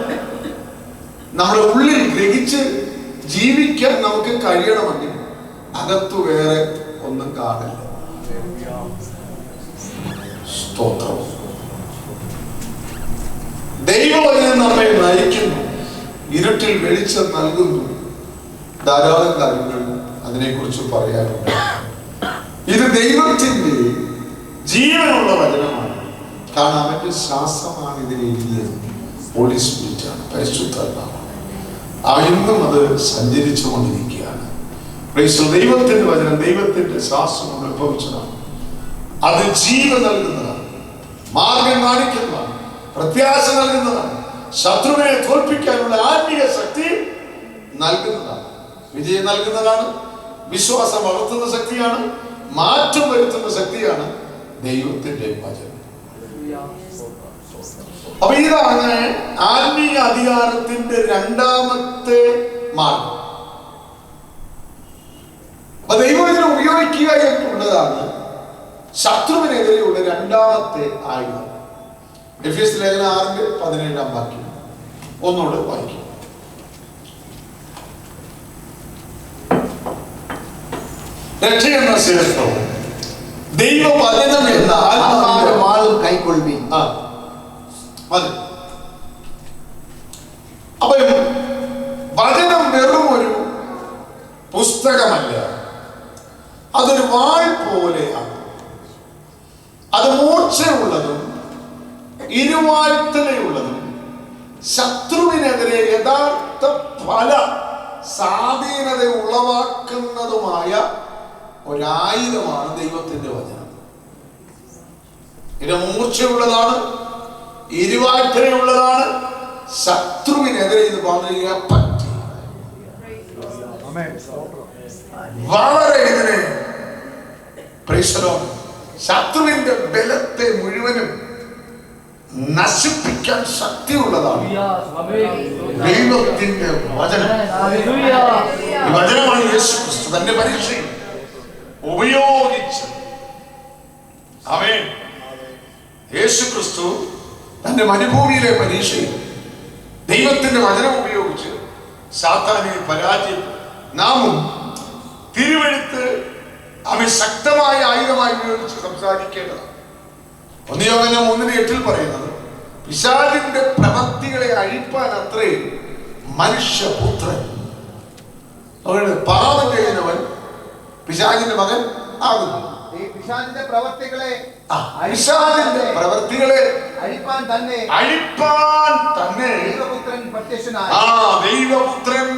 നമ്മുടെ ഉള്ളിൽ ഗ്രഹിച്ച് ജീവിക്കാൻ നമുക്ക് കഴിയണമെങ്കിൽ അകത്തു വേറെ ഒന്നും കാണില്ല. സ്തോത്രം. ദൈവവചനം നമ്മെ നയിക്കുന്നു, ഇരുട്ടിൽ വെളിച്ചം നൽകുന്നു. ധാരാളം കാര്യങ്ങൾ അതിനെക്കുറിച്ച് പറയാനുണ്ട്. ഇത് ദൈവത്തിന്റെ ജീവനുള്ള വചനമാണ്. കാരണം അവന്റെ ശ്വാസമാണ് ഇതിൽ എഴുതിയത്. ഹോളി സ്പിരിറ്റ് ആണ്, പരിശുദ്ധാത്മാവാണ്. അവൻ ഇന്നും അത് സഞ്ചരിച്ചു കൊണ്ടിരിക്കുകയാണ്. ദൈവത്തിന്റെ വചനം ദൈവത്തിന്റെ ശ്വാസം കൊണ്ട് ഉത്ഭവിച്ചതാണ്. അത് ജീവൻ നൽകുന്നതാണ്, മാർഗം കാണിക്കുന്നതാണ്, പ്രത്യാശ നൽകുന്നതാണ്, ശത്രുവിനെ തോൽപ്പിക്കാനുള്ള ആത്മീയ ശക്തി നൽകുന്നതാണ്, വിജയം നൽകുന്നതാണ്, വിശ്വാസം വളർത്തുന്ന ശക്തിയാണ്, മാറ്റം വരുത്തുന്ന ശക്തിയാണ് ദൈവത്തിന്റെ വചനം. അപ്പൊ ഇതാണ് ആത്മീയ അധികാരത്തിന്റെ രണ്ടാമത്തെ മാർഗം. അപ്പൊ ദൈവവചനം ഉപയോഗിക്കുക എന്നുള്ളതാണ് ശത്രുവിനെതിരെയുള്ള രണ്ടാമത്തെ ആയുധം. എഫേസ്യ ലേഖനം 6:17 വാക്യം ഒന്നുകൂടെ വായിക്കും. രക്ഷയെന്ന ശേഷവും ദൈവവചനം എന്ന ആളും കൈക്കൊള്ളുവീൻ. അതെ. അപ്പൊ വചനം വെറും ഒരു പുസ്തകമല്ല, അതൊരു വാൾ പോലെയാണ്. അത് മൂർച്ചയുള്ളതും ഇരുവാഴ്ത്തലയുള്ളതും ശത്രുവിനെതിരെ യഥാർത്ഥ ഫല സ്വാധീനത ഉളവാക്കുന്നതുമായ ഒരായുധമാണ് ദൈവത്തിന്റെ വചനം. ഇത് മൂർച്ചയുള്ളതാണ്, ഇരുവാഴ്ത്തലയുള്ളതാണ്. ശത്രുവിനെതിരെ ഇത് വളരെ പറ്റി വളരെ ഇതിനെ ശത്രുവിന്റെ ബലത്തെ മുഴുവനും നശിപ്പിക്കാൻ ശക്തിയുള്ളതാണ് ദൈവത്തിന്റെ വചനം. ഈ വചനമാണ് യേശു ക്രിസ്തു തന്റെ പരീക്ഷയിൽ ഉപയോഗിച്ച്. ആമേൻ. യേശു ക്രിസ്തു തന്റെ മരുഭൂമിയിലെ പരീക്ഷയിൽ ദൈവത്തിന്റെ വചനം ഉപയോഗിച്ച് സാത്താനെ പരാജയപ്പെട്ടു. നാമും തിരുവെഴുത്ത് അവൻ ശക്തമായ ആയുധമായി ഉപയോഗിച്ച് സംസാരിക്കേണ്ടതാണ്. 1 യോഹന്നാൻ 3:8 പറയുന്നത്, പിശാചിന്റെ പ്രവൃത്തികളെ അഴിപ്പാൻ അത്രേ മനുഷ്യപുത്രൻ. പാപം ചെയ്യുന്നവൻ പിശാചിന്റെ മകൻ ആകുന്നു. പിശാചിന്റെ പ്രവൃത്തികളെ അഴിപ്പാൻ തന്നെ ദൈവപുത്രൻ പ്രത്യക്ഷനായി. ദൈവപുത്രൻ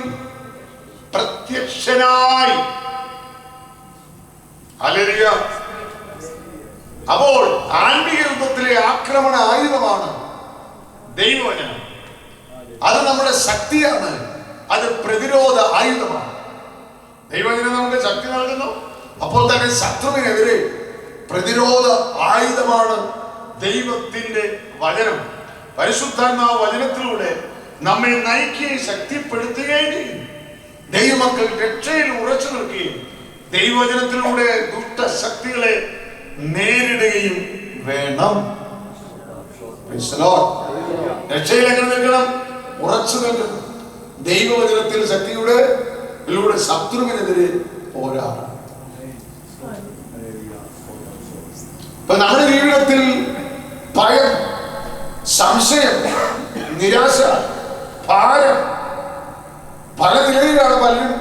പ്രത്യക്ഷനായി. ഹല്ലേലൂയ. അപ്പോൾ ആത്മീയ യുദ്ധത്തിലെ ആക്രമണ ആയുധമാണ് ദൈവവചനം. അത് നമ്മുടെ ശക്തിയാണ്, അത് പ്രതിരോധ ആയുധമാണ്. ദൈവവചനം നമുക്ക് ശക്തി നൽകുന്നു. അപ്പോൾ തന്നെ ശത്രുവിനെതിരെ പ്രതിരോധ ആയുധമാണ് ദൈവത്തിന്റെ വചനം. പരിശുദ്ധാത്മാവ് വചനത്തിലൂടെ നമ്മെ നയിക്കുകയും ശക്തിപ്പെടുത്തുകയും ചെയ്യും. ദൈവമക്കൾ രക്ഷയിൽ ഉറച്ചു നിൽക്കുകയും ദൈവവചനത്തിലൂടെ ദുഷ്ടശക്തികളെ നേരിടുകയും വേണം. രക്ഷയിൽ എങ്ങനെ നിൽക്കണം? ഉറച്ചു നിൽക്കണം. ദൈവവചനത്തിൽ ശക്തിയുടെ ശത്രുവിനെതിരെ പോരാടണം. ഇപ്പൊ നമ്മുടെ ജീവിതത്തിൽ ഭയം, സംശയം, നിരാശ, ഭാരം പല നിലയിലാണ് പലരും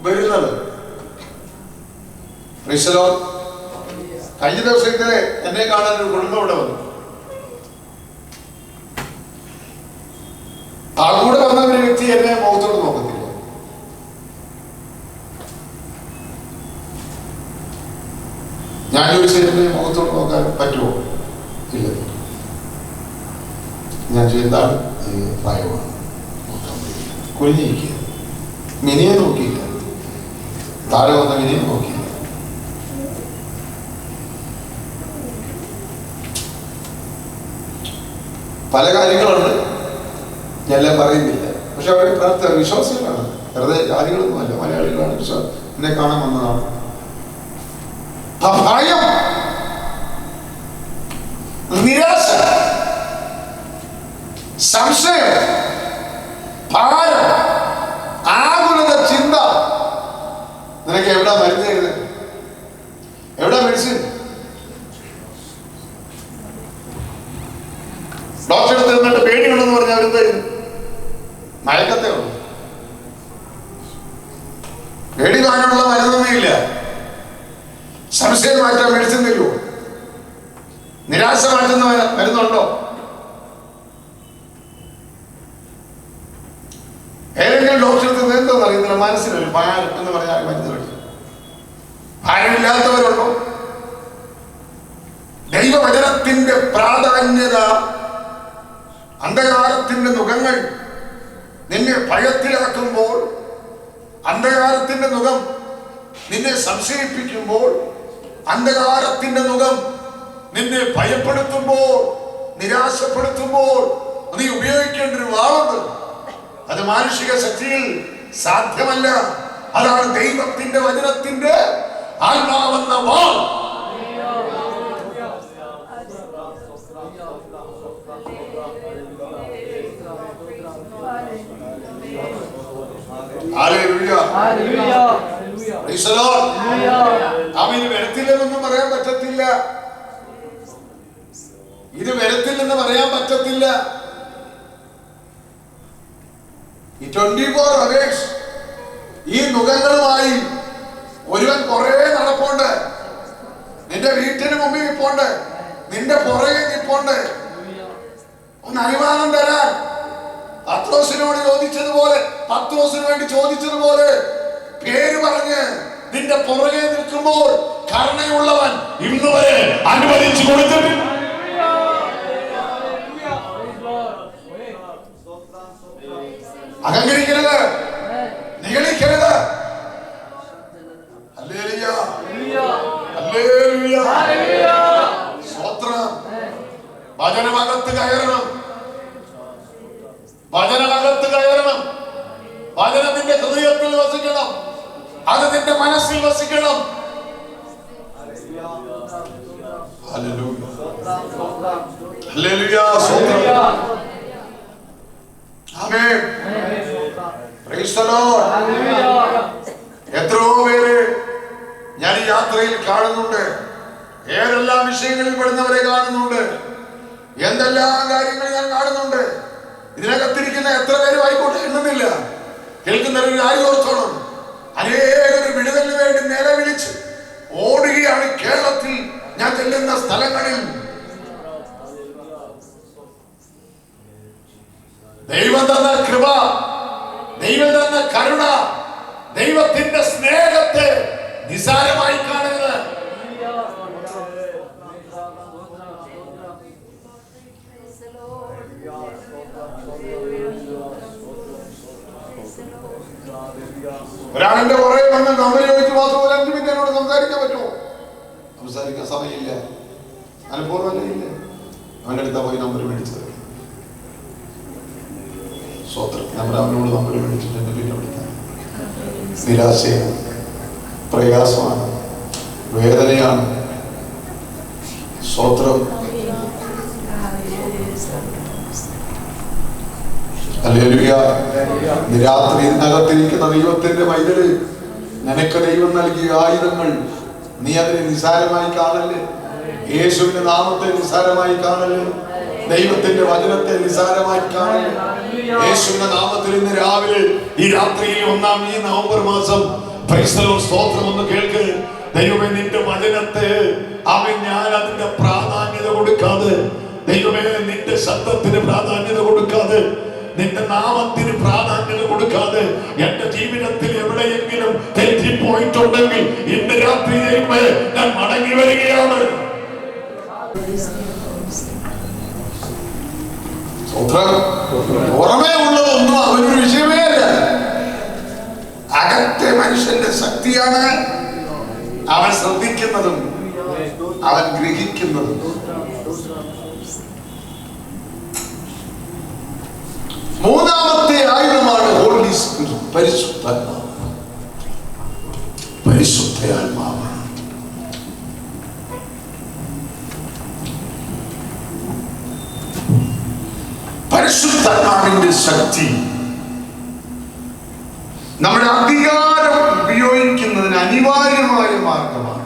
വരുന്നത്. കഴിഞ്ഞ ദിവസത്തിലെ എന്നെ കാണാൻ ഒരു കുടുംബം ഇവിടെ വന്നു. കൂടെ വന്ന ഒരു വ്യക്തി എന്നെ മുഖത്തോട് നോക്കത്തില്ല. ഞാൻ ചോദിച്ചതിന്റെ മുഖത്തോട് നോക്കാൻ പറ്റുമോ? ഇല്ല. ഞാൻ എന്താണ് ഭയമാണ്. കുനിഞ്ഞിരിക്കുക. മിനിയെ നോക്കിയില്ല. താഴെ വന്ന മിനിയെ നോക്കിയില്ല. പല കാര്യങ്ങളുണ്ട്, എല്ലാം പറയുന്നില്ല. പക്ഷെ അവർ വിശ്വാസികളാണ്, വെറുതെ ജാതികളൊന്നുമല്ല, മലയാളികളാണ്. എന്നെ കാണാൻ വന്നതാണ്. ഭയം, നിരാശ, സംശയം, ഭാരം, ആകുലത, ചിന്ത. നിനക്ക് എവിടാ മരുന്ന് തരുന്നത്? എവിടാ മെഡിസിൻ? ഡോക്ടറെ അടുത്ത് നിന്നിട്ട് പേടിയുണ്ടെന്ന് പറഞ്ഞാൽ അവരെന്തായിരുന്നു? മയക്കത്തേ ഉള്ളൂ. പേടി കാണാനുള്ള മരുന്നൊന്നുമില്ല. സംശയം മാറ്റാൻ മെഡിസിൻ തരുമോ? നിരാശ മാറ്റുന്ന മരുന്നുണ്ടോ? ഏതെങ്കിലും ഡോക്ടറെ അടുത്ത് എന്താണെന്ന് അറിയുന്നില്ല, മനസ്സിലൊരു ഭാരം എന്ന് പറഞ്ഞാൽ മരുന്ന് കഴിക്കും. ഭാരമില്ലാത്തവരുണ്ടോ? ദൈവവചനത്തിന്റെ പ്രാധാന്യത, അന്ധകാരത്തിന്റെ മുഖങ്ങൾ നിന്നെ ഭയത്തിലാക്കുമ്പോൾ, അന്ധകാരത്തിന്റെ മുഖം നിന്നെ സംശയിപ്പിക്കുമ്പോൾ, അന്ധകാരത്തിന്റെ മുഖം നിന്നെ ഭയപ്പെടുത്തുമ്പോൾ, നിരാശപ്പെടുത്തുമ്പോൾ നീ ഉപയോഗിക്കേണ്ട ഒരു വാളുണ്ട്. അത് മാനുഷിക ശക്തിയിൽ സാധ്യമല്ല. അതാണ് ദൈവത്തിന്റെ വചനത്തിന്റെ ആത്മാവെന്ന വാൾ. ഇത് വരത്തില്ലെന്നൊന്നും പറയാൻ പറ്റത്തില്ല. ഇത് വരത്തില്ലെന്ന് പറയാൻ പറ്റത്തില്ല. ഈ 24 hours ഈ മുഖങ്ങളുമായി ഒരുവൻ കുറെ നടപ്പുണ്ട്. നിന്റെ വീട്ടിന് മുമ്പിൽ നിൽപ്പുണ്ട്, നിന്റെ പുറകെ നിൽപ്പുണ്ട്. ഒന്ന് അനുമാനം തരാൻ പത്രോസിനോട് ചോദിച്ചതുപോലെ, പത്രോസിന് വേണ്ടി ചോദിച്ചതുപോലെ പേര് പറഞ്ഞ് നിന്റെ പുറകെ നിൽക്കുമ്പോൾ കരുണയുള്ളവൻ ഇന്ന് വരെ അനുവദിച്ചു കൊടുത്തിട്ടില്ല. അഹങ്കരിക്കരുത്, നിഗളിക്കരുത്. ഹല്ലേലൂയ, ഹല്ലേലൂയ, സ്തോത്രം. വചനമകത്ത് കയറണം, വചനമകത്ത് കയറണം. വചനം നിന്റെ ഹൃദയത്തിൽ വസിക്കണം, അത് നിന്റെ മനസ്സിൽ വസിക്കണം. ഹല്ലേലൂയ, ഹല്ലേലൂയ, സ്തോത്രം. ആമേൻ, പ്രൈസ് ദി ലോർഡ്. എത്രയോ പേര് ഞാൻ ഈ യാത്രയിൽ കാണുന്നുണ്ട്. ഏതെല്ലാം വിഷയങ്ങളിൽ പെടുന്നവരെ കാണുന്നുണ്ട്, എന്തെല്ലാം കാര്യങ്ങൾ ഞാൻ കാണുന്നുണ്ട്. ഇതിനകത്തിരിക്കുന്ന എത്ര പേരും ആയിക്കോട്ടെ എണ്ണുന്നില്ല. കേൾക്കുന്നവർ ആരും ഓർത്തോണം, അനേകം വിടുതലിന് വേണ്ടി നിലവിളിച്ച് ഓടുകയാണ് കേരളത്തിൽ ഞാൻ ചെല്ലുന്ന സ്ഥലങ്ങളിൽ. ദൈവം തന്ന കൃപ, ദൈവം തന്ന കരുണ, ദൈവത്തിന്റെ സ്നേഹത്തെ നിസാരമായി കാണരുത്. ഒരാളിന്റെ പുറകെ വന്ന് നമ്പർ ചോദിച്ചു, വാസുപോലെ 5 മിനിറ്റ് എന്നോട് സംസാരിക്കാൻ പറ്റുമോ? സംസാരിക്കാൻ സമയമില്ല, അനുഭവമല്ലേ ഇല്ല. അവൻ്റെ അടുത്താ പോയി നമ്പർ മേടിച്ചത്. സ്വത്രം നമ്മൾ അവനോട് നമ്പർ മേടിച്ചിട്ട് എന്നെ പിന്നെ വിളിക്കാൻ. നിരാശയാണ്, പ്രയാസമാണ്, വേദനയാണ്. സ്വത്രം. ഹല്ലേലൂയ. രാത്രി ഇതിനകത്തിരിക്കുന്ന ദൈവത്തിന്റെ മൈതല്, നിനക്ക് ദൈവം നൽകിയ ആയുധങ്ങൾ, നീ അതിനെ നിസാരമായി കാണല്ലേ. യേശുവിന്റെ നാമത്തെ നിസാരമായി കാണല്ലേ. ദൈവത്തിന്റെ വചനത്തെ നിസാരമായി കാണല്ലേ. യേശുവിന്റെ നാമത്തിൽ ഇന്ന് രാവിലെ ഈ രാത്രിയിൽ ഈ നവംബർ മാസം സ്തോത്രം ഒന്ന് കേൾക്ക്. ദൈവമേ, നിന്റെ വചനത്തെ ഞാൻ അതിന്റെ പ്രാധാന്യത കൊടുക്കാതെ, ദൈവമേ നിന്റെ ശബ്ദത്തിന് പ്രാധാന്യത കൊടുക്കാതെ, നിന്റെ നാമത്തിന് പ്രാധാന്യത കൊടുക്കാതെ എന്റെ ജീവിതത്തിൽ എവിടെയെങ്കിലും തെറ്റിപ്പോയിട്ടുണ്ടെങ്കിൽ ഇന്ന് രാത്രിയിലേക്ക് ഞാൻ മടങ്ങി വരികയാണ്. പുറമേ ഉള്ളതൊന്നും അവനൊരു വിഷയമേ അല്ല. അകത്തെ മനുഷ്യന്റെ ശക്തിയാണ് അവൻ ശ്രദ്ധിക്കുന്നതും അവൻ ഗ്രഹിക്കുന്നതും. മൂന്നാമത്തെ ആയുധമാണ് ഹോളി സ്പിരിറ്റ്, പരിശുദ്ധാത്മാവ്. പരിശുദ്ധാത്മാവ് പരിശുദ്ധാത്മാവിന്റെ ശക്തി നമ്മുടെ അധികാരം ഉപയോഗിക്കുന്നതിന് അനിവാര്യമായ മാർഗമാണ്.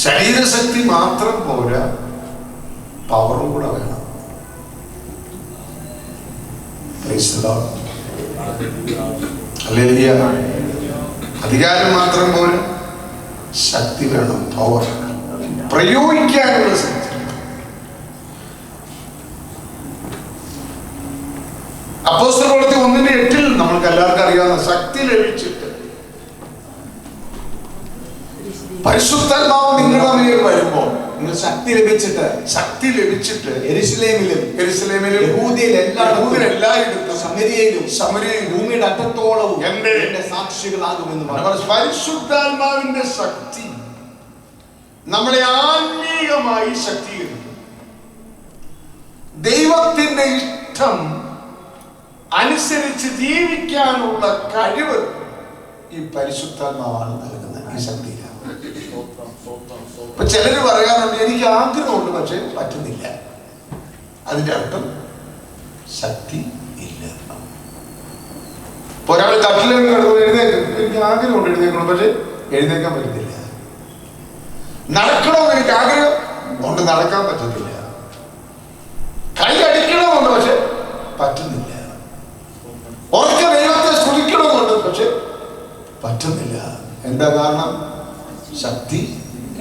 ശരീരശക്തി മാത്രം പോരാ, പവറും കൂടെ വേണം. ഹല്ലേലൂയ. അധികാരം മാത്രം പോരാ, ശക്തി വേണം, പവർ, പ്രയോഗിക്കാനുള്ള ശക്തി. അപ്പോസ്തലപ്രവൃത്തി 1:8 നമ്മൾക്ക് എല്ലാവർക്കും അറിയാവുന്ന ശക്തി ലഭിച്ചിട്ട് പരിശുദ്ധാത്മാവ് നിങ്ങളുടെ മേൽ വരുമ്പോൾ, നിങ്ങൾ ശക്തി ലഭിച്ചിട്ട് യെരൂശലേമിലും എല്ലായിടത്തും ശമര്യയിലും ഭൂമിയുടെ അറ്റത്തോളവും എന്റെ സാക്ഷികളാകുമെന്ന് പറഞ്ഞു. പരിശുദ്ധാത്മാവിന്റെ ശക്തി നമ്മളെ ആത്മീയമായി ശക്തീകരിക്കും. ദൈവത്തിന്റെ ഇഷ്ടം അനുസരിച്ച് ജീവിക്കാനുള്ള കഴിവ് ഈ പരിശുദ്ധാത്മാവാണ് നൽകുന്നത്. ഈ ശക്തി ചിലര് പറയാറുണ്ട്, എനിക്ക് ആഗ്രഹമുണ്ട് പക്ഷെ പറ്റുന്നില്ല. അതിന്റെ അർത്ഥം ശക്തി ഇല്ല. ഒരാൾ കട്ടിലേക്ക് കിടന്നു എഴുന്നേക്കും, എനിക്ക് ആഗ്രഹമുണ്ട് എഴുന്നേക്കണം പക്ഷെ എഴുന്നേക്കാൻ പറ്റുന്നില്ല. നടക്കണമെന്ന് എനിക്ക് ആഗ്രഹം കൊണ്ട് നടക്കാൻ പറ്റുന്നില്ല. കൈ അടിക്കണമെന്നുണ്ട് പക്ഷെ പറ്റുന്നില്ല. ഉറക്ക ദൈവത്തെ സ്തുതിക്കണമെന്നുണ്ട് പക്ഷെ പറ്റുന്നില്ല. എന്താ കാരണം? ശക്തി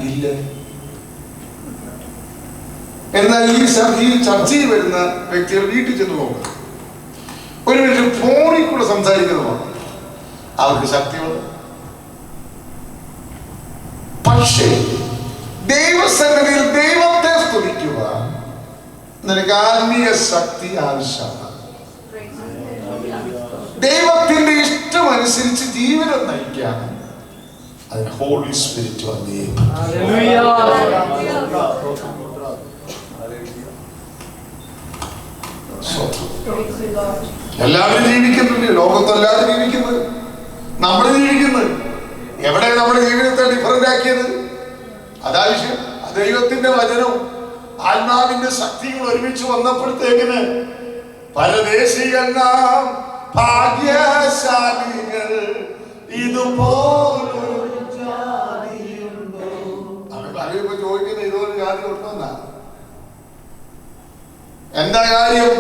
ഇല്ല. എന്നാൽ ഈ ചർച്ചയിൽ വരുന്ന വ്യക്തികൾ വീട്ടിൽ ചെന്ന് നോക്കുക, ഒരു മനുഷ്യൻ ഫോണിൽ കൂടെ സംസാരിക്കുന്നതാണ്, അവർക്ക് ശക്തിയുണ്ട്. പക്ഷേ ദൈവസന്നിധിയിൽ ദൈവത്തെ സ്തുതിക്കുക നിനക്ക് ആത്മീയ ശക്തി ആവശ്യമാണ്. ദൈവത്തിന്റെ ഇഷ്ടം അനുസരിച്ച് ജീവിതം നയിക്കാൻ അതിന് ഹോളി സ്പിരിറ്റ് വന്നേ. എല്ലാവരും ജീവിക്കുന്നുണ്ട്, ലോകത്തെല്ലാവരും ജീവിക്കുന്നത്, നമ്മൾ ജീവിക്കുന്നത്. എവിടെ നമ്മുടെ ജീവിതത്തെ ഡിഫറന്റ് ആക്കിയത്? അതാവശ്യം ദൈവത്തിന്റെ വചനവും ആത്മാവിന്റെ ശക്തികൾ ഒരുമിച്ച് വന്നപ്പോഴത്തേക്കിന് പരദേശിയെല്ലാം ഭാഗ്യശാലികൾ ഇതുപോലൊരു ജാതിയുണ്ടോ? അവരിപ്പോ ചോദിക്കുന്നത് ഇതുപോലെ ജാതി ഉണ്ടോന്നാ. എന്താ കാര്യം?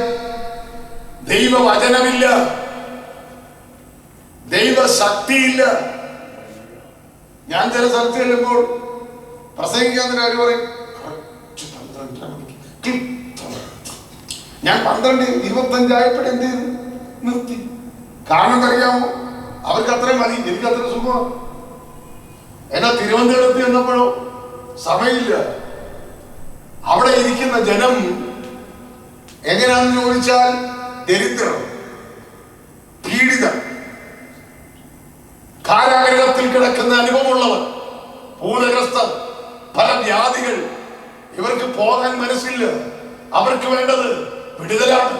ദൈവവചനമില്ല, ദൈവശക്തിയില്ല. ഞാൻ ചില സ്ഥലത്ത് ചെല്ലുമ്പോൾ പ്രസംഗിക്കാൻ കാര്യം പറയും, ഞാൻ 12:25 ആയപ്പോഴും എന്ത് ചെയ്തു? നിർത്തി. കാരണം അറിയാമോ? അവർക്ക് അത്രയും മതി, എനിക്ക് അത്ര സുഖമാണ്. എന്നാ തിരുവനന്തപുരത്ത് ചെന്നപ്പോഴോ സമയമില്ല. അവിടെ ഇരിക്കുന്ന ജനം എങ്ങനെയാണെന്ന് ചോദിച്ചാൽ ദരിദ്രർ, പീഡിതർ, കാരാഗ്രഹത്തിൽ കിടക്കുന്ന അനുഭവമുള്ളവർ, ഭൂതഗ്രസ്തർ, പല വ്യാധികൾ. ഇവർക്ക് പോകാൻ മനസ്സില്ല. അവർക്ക് വേണ്ടത് വിടുതലാണ്.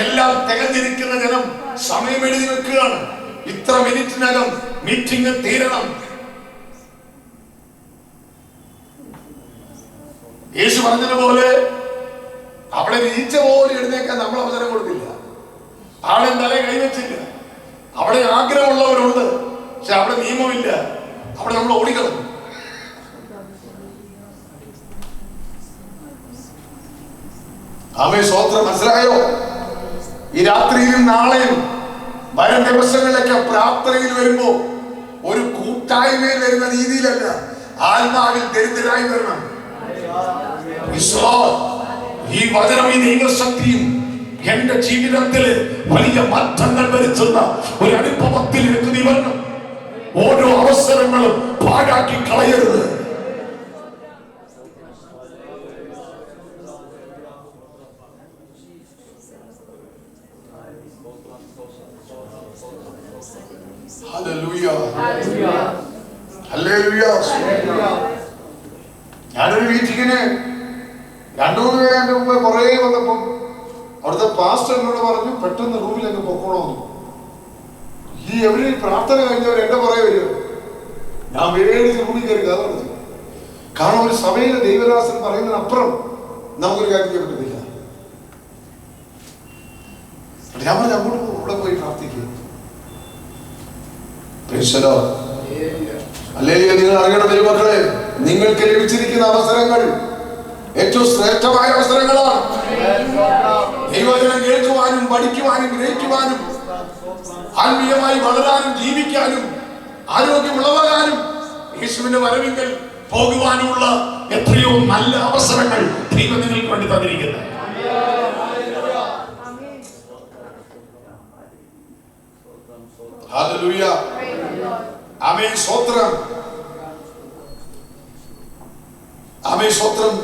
എല്ലാം തികഞ്ഞിരിക്കുന്ന ജനം സമയം എഴുതി വെക്കുകയാണ്. ഇത്ര മിനിറ്റിനകം മീറ്റിംഗ് തീരണം. യേശു പറഞ്ഞതുപോലെ അവിടെ ഈച്ച പോലെ എഴുന്നേക്കാൻ നമ്മൾ അവസരം കൊടുത്തില്ല. ആളെ തലേ കൈവച്ചില്ല. അവിടെ ആഗ്രഹമുള്ളവരുണ്ട്, പക്ഷെ അവിടെ നിയമമില്ല. അവിടെ നമ്മൾ ഓടിക്കളഞ്ഞു. ആമേൻ, സ്തോത്രം. മനസ്സിലായോ? ഈ രാത്രിയിലും നാളെയും വരും ദിവസങ്ങളിലൊക്കെ പ്രാർത്ഥനയിൽ വരുമ്പോ ഒരു കൂട്ടായ്മയിൽ വരുന്ന രീതിയിലല്ല, ആത്മാവിൽ ദരിദ്രരായി വരണം. ഈ വചനം, ഈ ദൈവശക്തിയും എന്റെ ജീവിതത്തിൽ വലിയ മാറ്റങ്ങൾ വരുത്തുന്ന ഒരു അനുഭവത്തിലേക്ക് നീ വരണം. ഓരോ അവസരങ്ങളും പാഴാക്കി കളയരുത്. ഞാനൊരു മീറ്റിങ്ങിന് 2-3 പേര് എന്റെ മുമ്പ് കുറേ വന്നപ്പം അവിടുത്തെ പാസ്റ്റർ എന്നോട് പറഞ്ഞു, പെട്ടെന്ന് റൂമിലേക്ക് പൊക്കോളാം. ഈ എവര് പ്രാർത്ഥന കഴിഞ്ഞവർ എന്റെ പുറകെ വരിക. ഞാൻ വേടിച്ച് റൂമിൽ കയറി കഥ പറഞ്ഞു. കാരണം ഒരു സഭയിലെ ദൈവദാസൻ പറയുന്നതിനപ്പുറം നമുക്കൊരു കാര്യം ചെയ്യാൻ പറ്റുന്നില്ല. ഞാൻ പറഞ്ഞു, അങ്ങോട്ട് ഇവിടെ പോയി പ്രാർത്ഥിക്കുക. അല്ലെങ്കിൽ നിങ്ങൾ അറിയണം ദൈവമക്കളെ, നിങ്ങൾക്ക് ലഭിച്ചിരിക്കുന്ന അവസരങ്ങൾ ഏറ്റവും ശ്രേഷ്ഠമായ അവസരങ്ങളാണ്. ദൈവവചനം കേൾക്കുവാനും പഠിക്കുവാനും ഗ്രഹിക്കുവാനും ആത്മീയമായി വളരാനും ജീവിക്കാനും ആരോഗ്യമുള്ളവരാനും യേശുവിന്റെ വരവിങ്കൽ പോകുവാനുമുള്ള എത്രയോ നല്ല അവസരങ്ങൾ ദൈവം നിങ്ങൾക്ക് വേണ്ടി തന്നിരിക്കുന്നത്. ഹല്ലേലൂയ, ആമേൻ, സ്തോത്രം, ആമേൻ, സ്തോത്രം.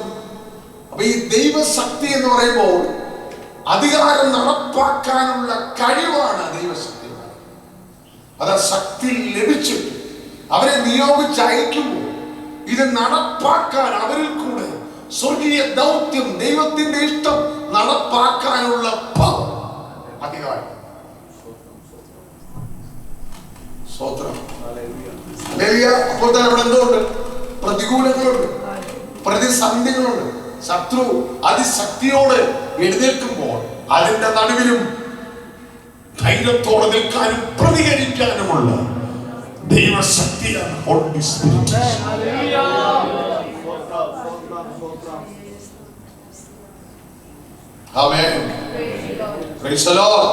അപ്പൊ ഈ ദൈവശക്തി എന്ന് പറയുമ്പോൾ അധികാരം നടപ്പാക്കാനുള്ള കഴിവാണ് ദൈവശക്തി. അത് ശക്തി ലഭിച്ചിട്ട് അവരെ നിയോഗിച്ചയക്കുമ്പോൾ ഇത് നടപ്പാക്കാൻ അവരിൽ കൂടെ സ്വർഗീയ ദൗത്യം, ദൈവത്തിന്റെ ഇഷ്ടം നടപ്പാക്കാനുള്ള അധികാരം. സ്തോത്രം. അപ്പോൾ തന്നെ അവിടെ എന്തുണ്ട്? പ്രതികൂലങ്ങളുണ്ട്, പ്രതിസന്ധികളുണ്ട്. ശത്രു അതിശക്തിയോട് എഴുന്നേൽക്കുമ്പോൾ അതിന്റെ നടുവിലും ധൈര്യത്തോടെ നിൽക്കാനും പ്രതികരിക്കാനുമുള്ള ദൈവശക്തിയാണ് holy spirit. Amen, praise the lord,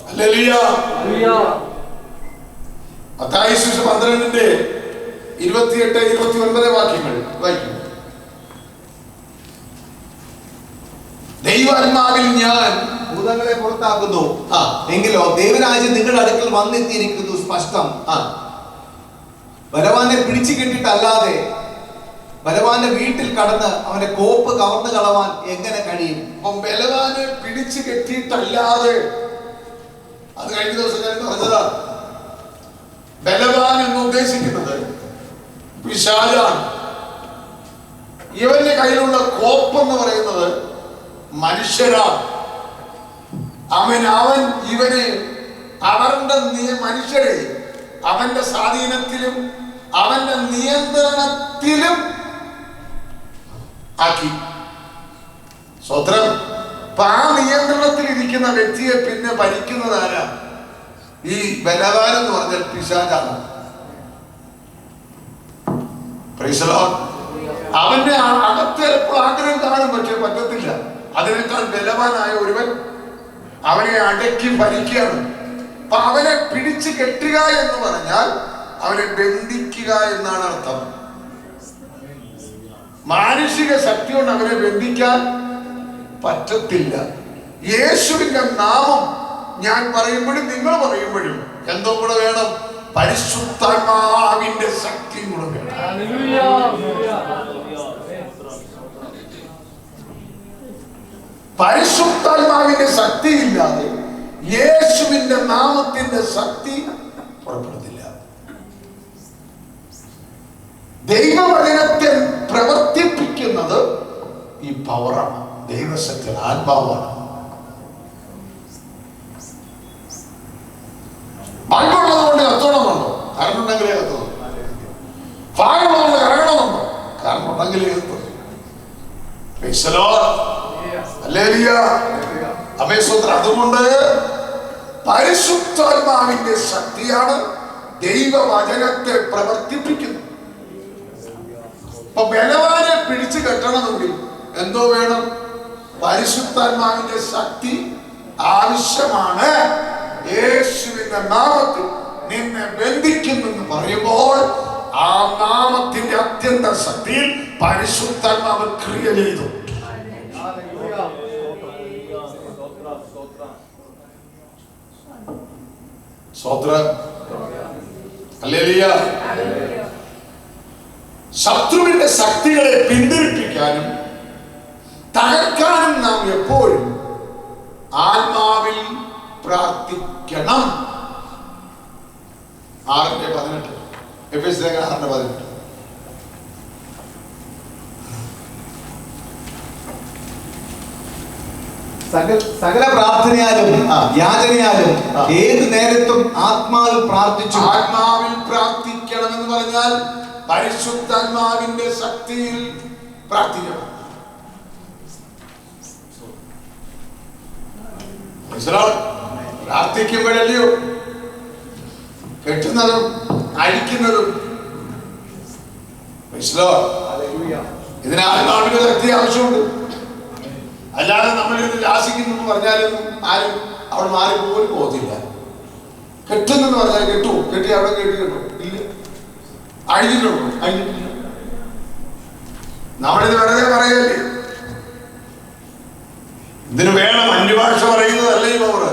hallelujah. Mathai സുവിശേഷം 12:28-29 വാക്യങ്ങൾ വായിക്കും. ദൈവാത്മാവിൽ ഞാൻ ഭൂതങ്ങളെ പുറത്താക്കുന്നു, എങ്കിലോ ദൈവരാജ്യം നിങ്ങളുടെ അടുക്കൽ വന്നെത്തിയിരിക്കുന്നു സ്പഷ്ടം. ബലവാനെ പിടിച്ചു കെട്ടിട്ടല്ലാതെ ബലവാന്റെ വീട്ടിൽ കടന്ന് അവന്റെ കോപ്പ് കവർന്നു കളവാൻ എങ്ങനെ കഴിയും? ബലവാനെ പിടിച്ചു കെട്ടിയിട്ടല്ലാതെ, അത് കഴിഞ്ഞ ദിവസം ഞാൻ പറഞ്ഞതാ, ബലവാൻ എന്ന് ഉദ്ദേശിക്കുന്നത് പിശാചാണ്. ഇവന്റെ കയ്യിലുള്ള കോപ്പ് എന്ന് പറയുന്നത് മനുഷ്യരാണ്. അവൻ ഇവനെ അവരുടെ മനുഷ്യരെ അവന്റെ സ്വാധീനത്തിലും അവന്റെ നിയന്ത്രണത്തിലും ആക്കി. സ്വത്രം. അപ്പൊ ആ നിയന്ത്രണത്തിൽ ഇരിക്കുന്ന വ്യക്തിയെ പിന്നെ ഭരിക്കുന്നത് ആരാ? ഈ ബലവാൻ എന്ന് പറഞ്ഞാൽ പിശാചാണ്. Price the Lord. അവന്റെ അകത്ത് ചിലപ്പോൾ ആഗ്രഹം കാണും, പക്ഷെ പറ്റത്തില്ല. അതിനേക്കാൾ ബലവാനായ ഒരുവൻ അവനെ അടക്കി ഭരിക്കുകയാണ്. അപ്പൊ അവനെ പിടിച്ചു കെട്ടുക എന്ന് പറഞ്ഞാൽ അവനെ ബന്ധിക്കുക എന്നാണ് അർത്ഥം. മാനുഷിക ശക്തി കൊണ്ട് അവനെ ബന്ധിക്കാൻ പറ്റത്തില്ല. യേശുവിന്റെ നാമം ഞാൻ പറയുമ്പോഴും നിങ്ങൾ പറയുമ്പോഴും എന്തോ കൂടെ വേണം? പരിശുദ്ധാത്മാവിന്റെ ശക്തിയും കൂടെ വേണം. പരിശുദ്ധാത്മാവിന്റെ ശക്തി ഇല്ലാതെ യേശുവിന്റെ നാമത്തിന്റെ ശക്തി പുറപ്പെടുന്നില്ല. ദൈവവചനത്തെ പ്രവർത്തിപ്പിക്കുന്നത് ഈ പവറാണ്, ദൈവശക്തി, ആത്മാവാണ്. ബൾബുള്ളത് കൊണ്ട് കത്തണമെന്നുണ്ടോ? കറണ്ട് ഉണ്ടെങ്കിലേ കത്തുന്നു. ഫാനുള്ളത് കൊണ്ട് കറങ്ങണമെന്നുണ്ടോ? കറണ്ട് ഉണ്ടെങ്കിലേ കത്തുന്നു. അതുകൊണ്ട് പരിശുദ്ധാത്മാവിന്റെ ശക്തിയാണ് ദൈവവചനത്തെ പ്രവർത്തിപ്പിക്കുന്നത്. അപ്പൊ ബലവാനെ പിടിച്ചു കെട്ടണമെങ്കിൽ എന്തോ വേണം? പരിശുദ്ധാത്മാവിന്റെ ശക്തി ആവശ്യമാണ്. യേശുവിന്റെ നാമത്തിൽ നിന്നെ ബന്ധിക്കുന്നെന്ന് പറയുമ്പോൾ ആ നാമത്തിന്റെ അത്യന്ത ശക്തിയിൽ പരിശുദ്ധാത്മാവ് ക്രിയ ചെയ്തു. സ്തോത്രം. ഹല്ലേലൂയ. ശത്രുവിന്റെ ശക്തികളെ പിന്തിരിപ്പിക്കാനും തകർക്കാനും നാം എപ്പോഴും ആത്മാവിൽ പ്രാർത്ഥിക്കണം. 6:18 എഫെസ്യർ 6:18. സകല പ്രാർത്ഥനയാലും യാചനയാലും ഏത് നേരത്തും ആത്മാവിൽ പ്രാർത്ഥിച്ചു. ആത്മാവിൽ പ്രാർത്ഥിക്കണം എന്ന് പറഞ്ഞാൽ പരിശുദ്ധാത്മാവിന്റെ ശക്തിയിൽ പ്രാർത്ഥിക്കണം. പ്രാർത്ഥിക്കുമ്പോഴല്ലയോ കെട്ടുന്നതും അഴിക്കുന്നതും. ഇതിന് ആത്മാവിന്റെ ശക്തി ആവശ്യമുണ്ട്. അല്ലാതെ നമ്മളിത് ശാസിക്കുന്നു എന്ന് പറഞ്ഞാലൊന്നും ആരും അവിടെ മാറി പോലും പോകത്തില്ല. കെട്ടുന്നെന്ന് പറഞ്ഞാൽ കെട്ടു, കെട്ടി അവിടെ കെട്ടിയിട്ടുണ്ടോ? ഇല്ല. അഴിഞ്ഞിട്ടുണ്ടോ? അഴിഞ്ഞിട്ടില്ല. നമ്മളിത് വെറുതെ പറയല്ലേ. ഇതിന് വേണം അന്യഭാഷ പറയുന്നതല്ല ഈ പവർ,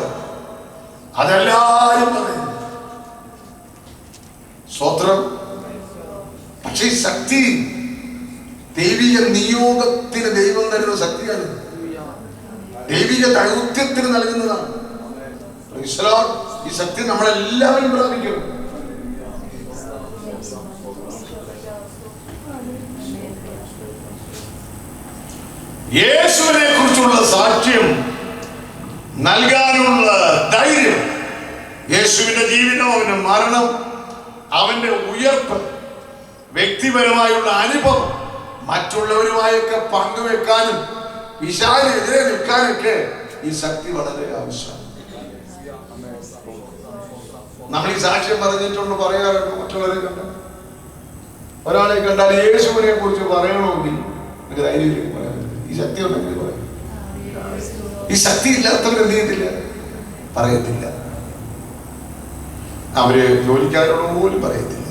അതെല്ലാരും പറയും. സ്തോത്രം. പക്ഷെ ഈ ശക്തി ദൈവിക നിയോഗത്തിന് ദൈവം തരുന്ന ശക്തിയാണ്, ദൈവിക ദൗത്യത്തിന് നൽകുന്നതാണ്. ഈ ശക്തി നമ്മളെല്ലാവരും പ്രാപിക്കണം. യേശുവിനെ കുറിച്ചുള്ള സാക്ഷ്യം നൽകാനുള്ള ധൈര്യം, യേശുവിന്റെ ജീവിതം, അവന്റെ മരണം, അവന്റെ ഉയർപ്പ്, വ്യക്തിപരമായുള്ള അനുഭവം മറ്റുള്ളവരുമായൊക്കെ പങ്കുവെക്കാനും പിശാചിനെതിരെ നിൽക്കാനൊക്കെ ഈ ശക്തി വളരെ ആവശ്യമാണ്. നമ്മൾ ഈ സാക്ഷ്യം പറഞ്ഞിട്ടുണ്ട്, പറയാറുണ്ട്. മറ്റുള്ളവരെ കണ്ട ഒരാളെ കണ്ടാൽ യേശുവിനെ കുറിച്ച് പറയണമെങ്കിൽ എനിക്ക് ധൈര്യം പറയാൻ ഈ ശക്തി ഉണ്ടെങ്കിൽ പറയും. ഈ ശക്തി ഇല്ലാത്തവർ എന്ത് ചെയ്യത്തില്ല, പറയത്തില്ല. അവര് ജോലിക്കാരോട് പോലും പറയത്തില്ല,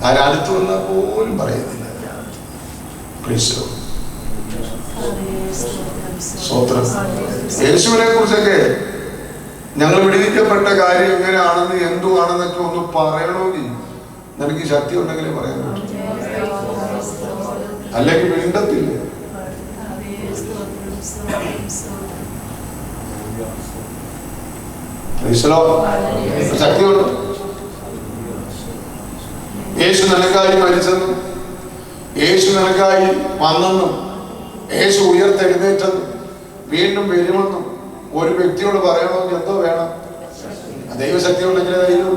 ആരടുത്ത് വന്നാൽ പോലും പറയത്തില്ല. യേശുവിനെ കുറിച്ചൊക്കെ ഞങ്ങൾ വിടുവിക്കപ്പെട്ട കാര്യം എങ്ങനെയാണെന്ന് എന്തുവാണെന്നൊക്കെ ഒന്ന് പറയണമെങ്കിൽ നിനക്ക് ശക്തി ഉണ്ടെങ്കിലേ പറയാൻ പറ്റും, അല്ലെങ്കിൽ മിണ്ടത്തില്ല. ശക്തിയുണ്ട്. യേശു നിനക്കായി മരിച്ചെന്നും യേശു നിനക്കായി വന്നെന്നും യേശു ഉയർത്തെഴുന്നേറ്റെന്നും വീണ്ടും വരുമെന്നും ഒരു വ്യക്തിയോട് പറയണമെങ്കിൽ എന്തോ വേണം? ദൈവശക്തി ഉണ്ടെങ്കിലേ ധൈര്യം.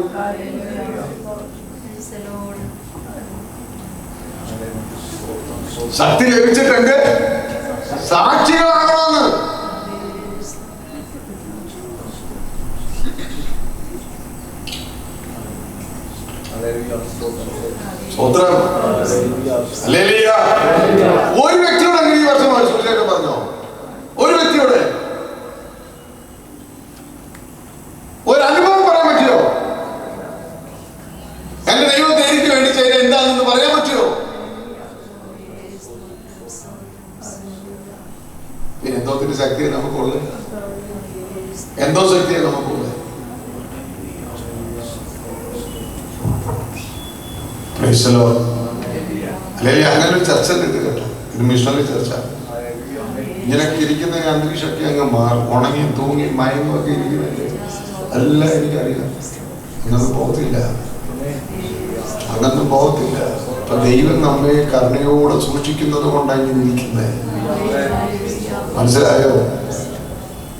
ശക്തി ലഭിച്ചിട്ടുണ്ട് സാക്ഷികളാകണമെന്ന്. ഒരു വ്യക്തിയോട് ഈ വർഷം സുവിശേഷം പറഞ്ഞോ? ഒരു വ്യക്തിയോട് ഒരു അനുഭവം പറയാൻ പറ്റിയോ? എന്റെ ദൈവത്തെ എനിക്ക് വേണ്ടി ചെയ്ത എന്താണെന്ന് പറയാൻ പറ്റുമോ? പിന്നെ എന്തോത്തിന്റെ ശക്തിയെ നമുക്കുള്ളത്? എന്തോ ശക്തിയെ നമുക്കുള്ളത്? അല്ലെങ്കിൽ അങ്ങനെ ഒരു ചർച്ച ഉണ്ട് കേട്ടോ. ഇത് മിഷണറി ചർച്ച. ഇങ്ങനെയൊക്കെ ഇരിക്കുന്ന അന്തരീക്ഷമൊക്കെ അങ്ങ് മാറും. ഉണങ്ങി തൂങ്ങി മയങ്ങുമൊക്കെ ഇരിക്കുന്നില്ലേ, എല്ലാം എനിക്കറിയാം. അങ്ങനൊന്നും പോകത്തില്ല, അങ്ങനൊന്നും പോകത്തില്ല. അപ്പൊ ദൈവം നമ്മെ കരുണയോടെ സൂക്ഷിക്കുന്നത് കൊണ്ടാണ് ഇങ്ങനെ ഇരിക്കുന്നത്. മനസ്സിലായോ?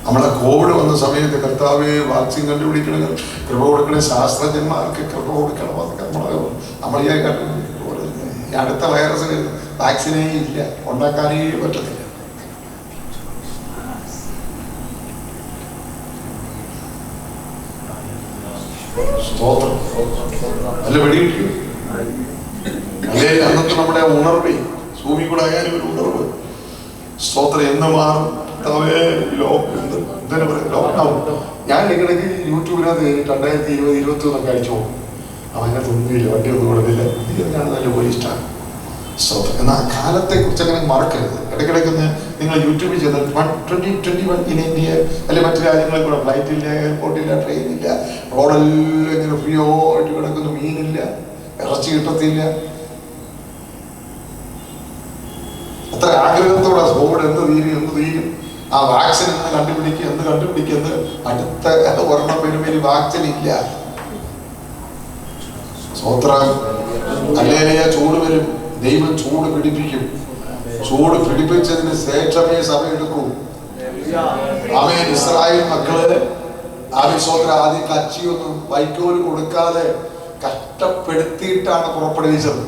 നമ്മളെ കോവിഡ് വന്ന സമയത്ത് കർത്താവെ വാക്സിൻ കണ്ടുപിടിക്കണം, കൃപ കൊടുക്കണേ, ശാസ്ത്രജ്ഞന്മാർക്ക് കൃപ കൊടുക്കണം. അതൊക്കെ നമ്മൾ ഈ അടുത്ത വൈറസിന് വാക്സിനേ ഇല്ല, ഉണ്ടാക്കാനേ പറ്റത്തില്ല. അല്ല വെടിയിട്ടില്ല. അല്ലേ അന്നത്തെ നമ്മുടെ ഉണർവേ ഭൂമി കൂടെ ആയാലും ഒരു ഉണർവ്. സ്തോത്രം എന്ന് മാറും. ലോക്ക്ഡൗൺ ഞാൻ നിങ്ങളുടെ യൂട്യൂബിനകത്ത് 2020-21 അയച്ചു പോകും. അവനെ തൊന്നില്ല, വണ്ടി ഒന്നും കൊടുത്തില്ല. ദൈവത്തിനാണ് നല്ല പോലീസ്റ്റാണ്. എന്നാൽ കാലത്തെ കുറിച്ച് അങ്ങനെ മറക്കരുത്. ഇടയ്ക്കിടയ്ക്കൊന്ന് നിങ്ങൾ യൂട്യൂബിൽ ചെയ്ത് 2021 ഇൻ ഇന്ത്യ അല്ലെ മറ്റു രാജ്യങ്ങളിൽ കൂടെ ഫ്ലൈറ്റില്ല, എയർപോർട്ടില്ല, ട്രെയിനില്ല, റോഡെല്ലാം ഇങ്ങനെ ഫ്രീ ആയിട്ട് കിടക്കുന്നു, മീനില്ല, ഇറച്ചി കിട്ടത്തില്ല. അത്ര ആഗ്രഹത്തോടെ കോവിഡ് എന്ത് തീരും, ആ വാക്സിൻ എന്ന് കണ്ടുപിടിക്കുക അടുത്ത ഒരെണ്ണം വരുമ്പോൾ വാക്സിൻ ഇല്ല. സ്വോത്രം. അല്ലേലിയ. ചൂട് വരും, ദൈവം ചൂട് പിടിപ്പിക്കും. ചൂട് പിടിപ്പിച്ചതിന് ശേഷമേ സഭ എടുക്കൂ. ആമേൻ. ഇസ്രായേൽ മക്കള് സ്വോത്ര ആദ്യം കച്ചിയൊന്നും വൈക്കോല് കൊടുക്കാതെ കഷ്ടപ്പെടുത്തിയിട്ടാണ് പുറപ്പെടുവിച്ചത്.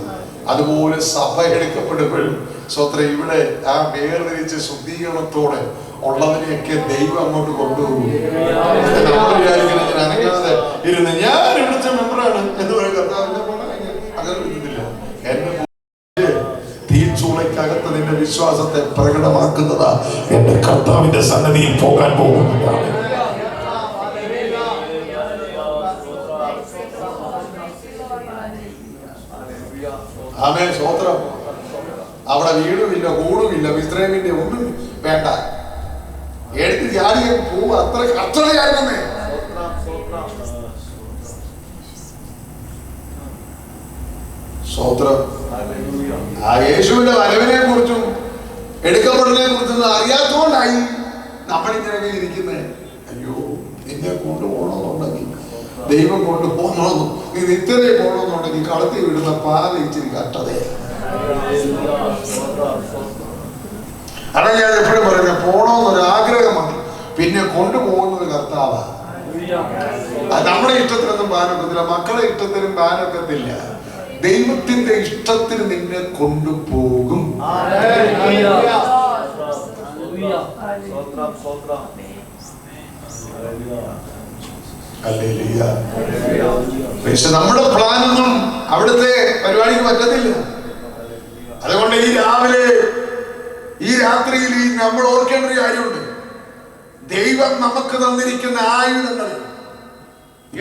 അതുപോലെ സഭ എടുക്കപ്പെടുമ്പോഴും സ്വോത്ര ഇവിടെ ആ വേർതിരിച്ച ശുദ്ധീകരണത്തോടെ ഉള്ളതിനെയൊക്കെ ദൈവം അങ്ങോട്ട് കൊണ്ടുപോകും. നമ്മൾ വിചാരിക്കുന്നത് ഞാൻ അനങ്ങാതെ ഇരുന്ന് ഞാൻ ഇവിടുത്തെ മെമ്പറാണ് എന്ന് പറയുന്നത് അങ്ങനെ ഇരുന്നില്ല. എന്നെ തീച്ചൂളയ്ക്കകത്ത് നിന്റെ വിശ്വാസത്തെ പ്രകടമാക്കുന്നതാ എന്റെ കർത്താവിന്റെ സന്നദ്ധിയിൽ പോകാൻ പോകുന്നതാണ്. ആമേൻ. സ്തോത്രം. അവിടെ വീടുമില്ല, കൂടുമില്ല, മിസ്രൈമിന്റെ ഒന്നും വേണ്ട. എടുത്ത് ചാടിയ പോവുക. അത്ര കഷ്ടതയായിരുന്നേ. സ്തോത്രം. ആ യേശുവിന്റെ വരവിനെ കുറിച്ചും എടുക്കപ്പെടലിനെ കുറിച്ചും അറിയാത്തോണ്ടായി നമ്മളിങ്ങനെ ഇരിക്കുന്നേ. അയ്യോ, നിന്നെ കൊണ്ടുപോകണമെന്നുണ്ടെങ്കിൽ, ദൈവം കൊണ്ടുപോകണമെന്നും നീ നിത്യതയെ പോകണമെന്നുണ്ടെങ്കിൽ കളത്തി വിടുന്ന പാത ഇച്ചിരി കഷ്ടതയാണ്. അതാ ഞാൻ എപ്പോഴും പറയുന്നത്, പോണമെന്നൊരു ആഗ്രഹമാണ്, പിന്നെ കൊണ്ടുപോകുന്നത് കർത്താവാണ്. നമ്മുടെ ഇഷ്ടത്തിനൊന്നും പാനൊക്കത്തില്ല, മക്കളെ ഇഷ്ടത്തിനും പാനൊക്കത്തില്ല. ദൈവത്തിന്റെ ഇഷ്ടത്തിന് നിന്നെ കൊണ്ടുപോകും. പക്ഷെ നമ്മുടെ പ്ലാനൊന്നും അവിടുത്തെ പരിപാടിക്ക് പറ്റത്തില്ല. അതുകൊണ്ട് ഈ രാവിലെ ഈ രാത്രിയിൽ നമ്മൾ ഓർക്കേണ്ട ഒരു കാര്യമുണ്ട്. ദൈവം നമുക്ക് തന്നിരിക്കുന്ന ആയുധങ്ങൾ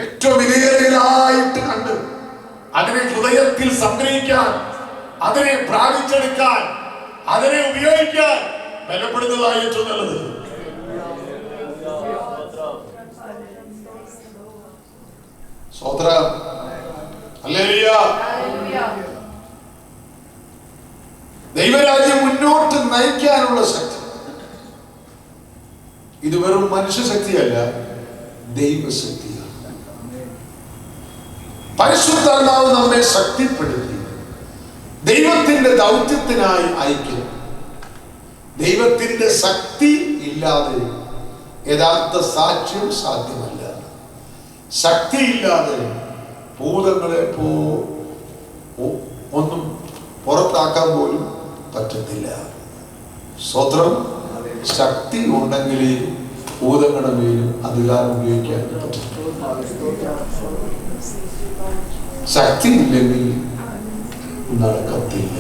ഏറ്റവും വിലയേറിയതായിട്ട് കണ്ട് അതിനെ ഹൃദയത്തിൽ സംഗ്രഹിക്കാൻ, അതിനെ പ്രാപിച്ചെടുക്കാൻ, അതിനെ ഉപയോഗിക്കാൻ ബലപ്പെടുന്നതായി ഏറ്റവും നല്ലത്. സ്തോത്രം. ഹല്ലേലൂയ. ദൈവരാജ്യം മുന്നോട്ട് നയിക്കാനുള്ള ശക്തി ഇത് വെറും മനുഷ്യശക്തിയല്ല, ദൈവശക്തിയാണ്. പരിശുദ്ധാത്മാവ് നമ്മെ ശക്തിപ്പെടുത്തി ദൈവത്തിന്റെ ദൗത്യത്തിനായി അയക്കും. ദൈവത്തിന്റെ ശക്തി ഇല്ലാതെ യഥാർത്ഥ സാക്ഷ്യം സാധ്യമല്ല. ശക്തിയില്ലാതെ ഭൂതങ്ങളെ ഒന്നും പുറത്താക്കാൻ പോലും പറ്റത്തില്ല. സ്തോത്രം. ശക്തി ഉണ്ടെങ്കിൽ ഭൂതങ്ങളുടെ മേലും അധികാരം ഉപയോഗിക്കാൻ പറ്റും. ശക്തി ഇല്ലെങ്കിൽ നടക്കത്തില്ല.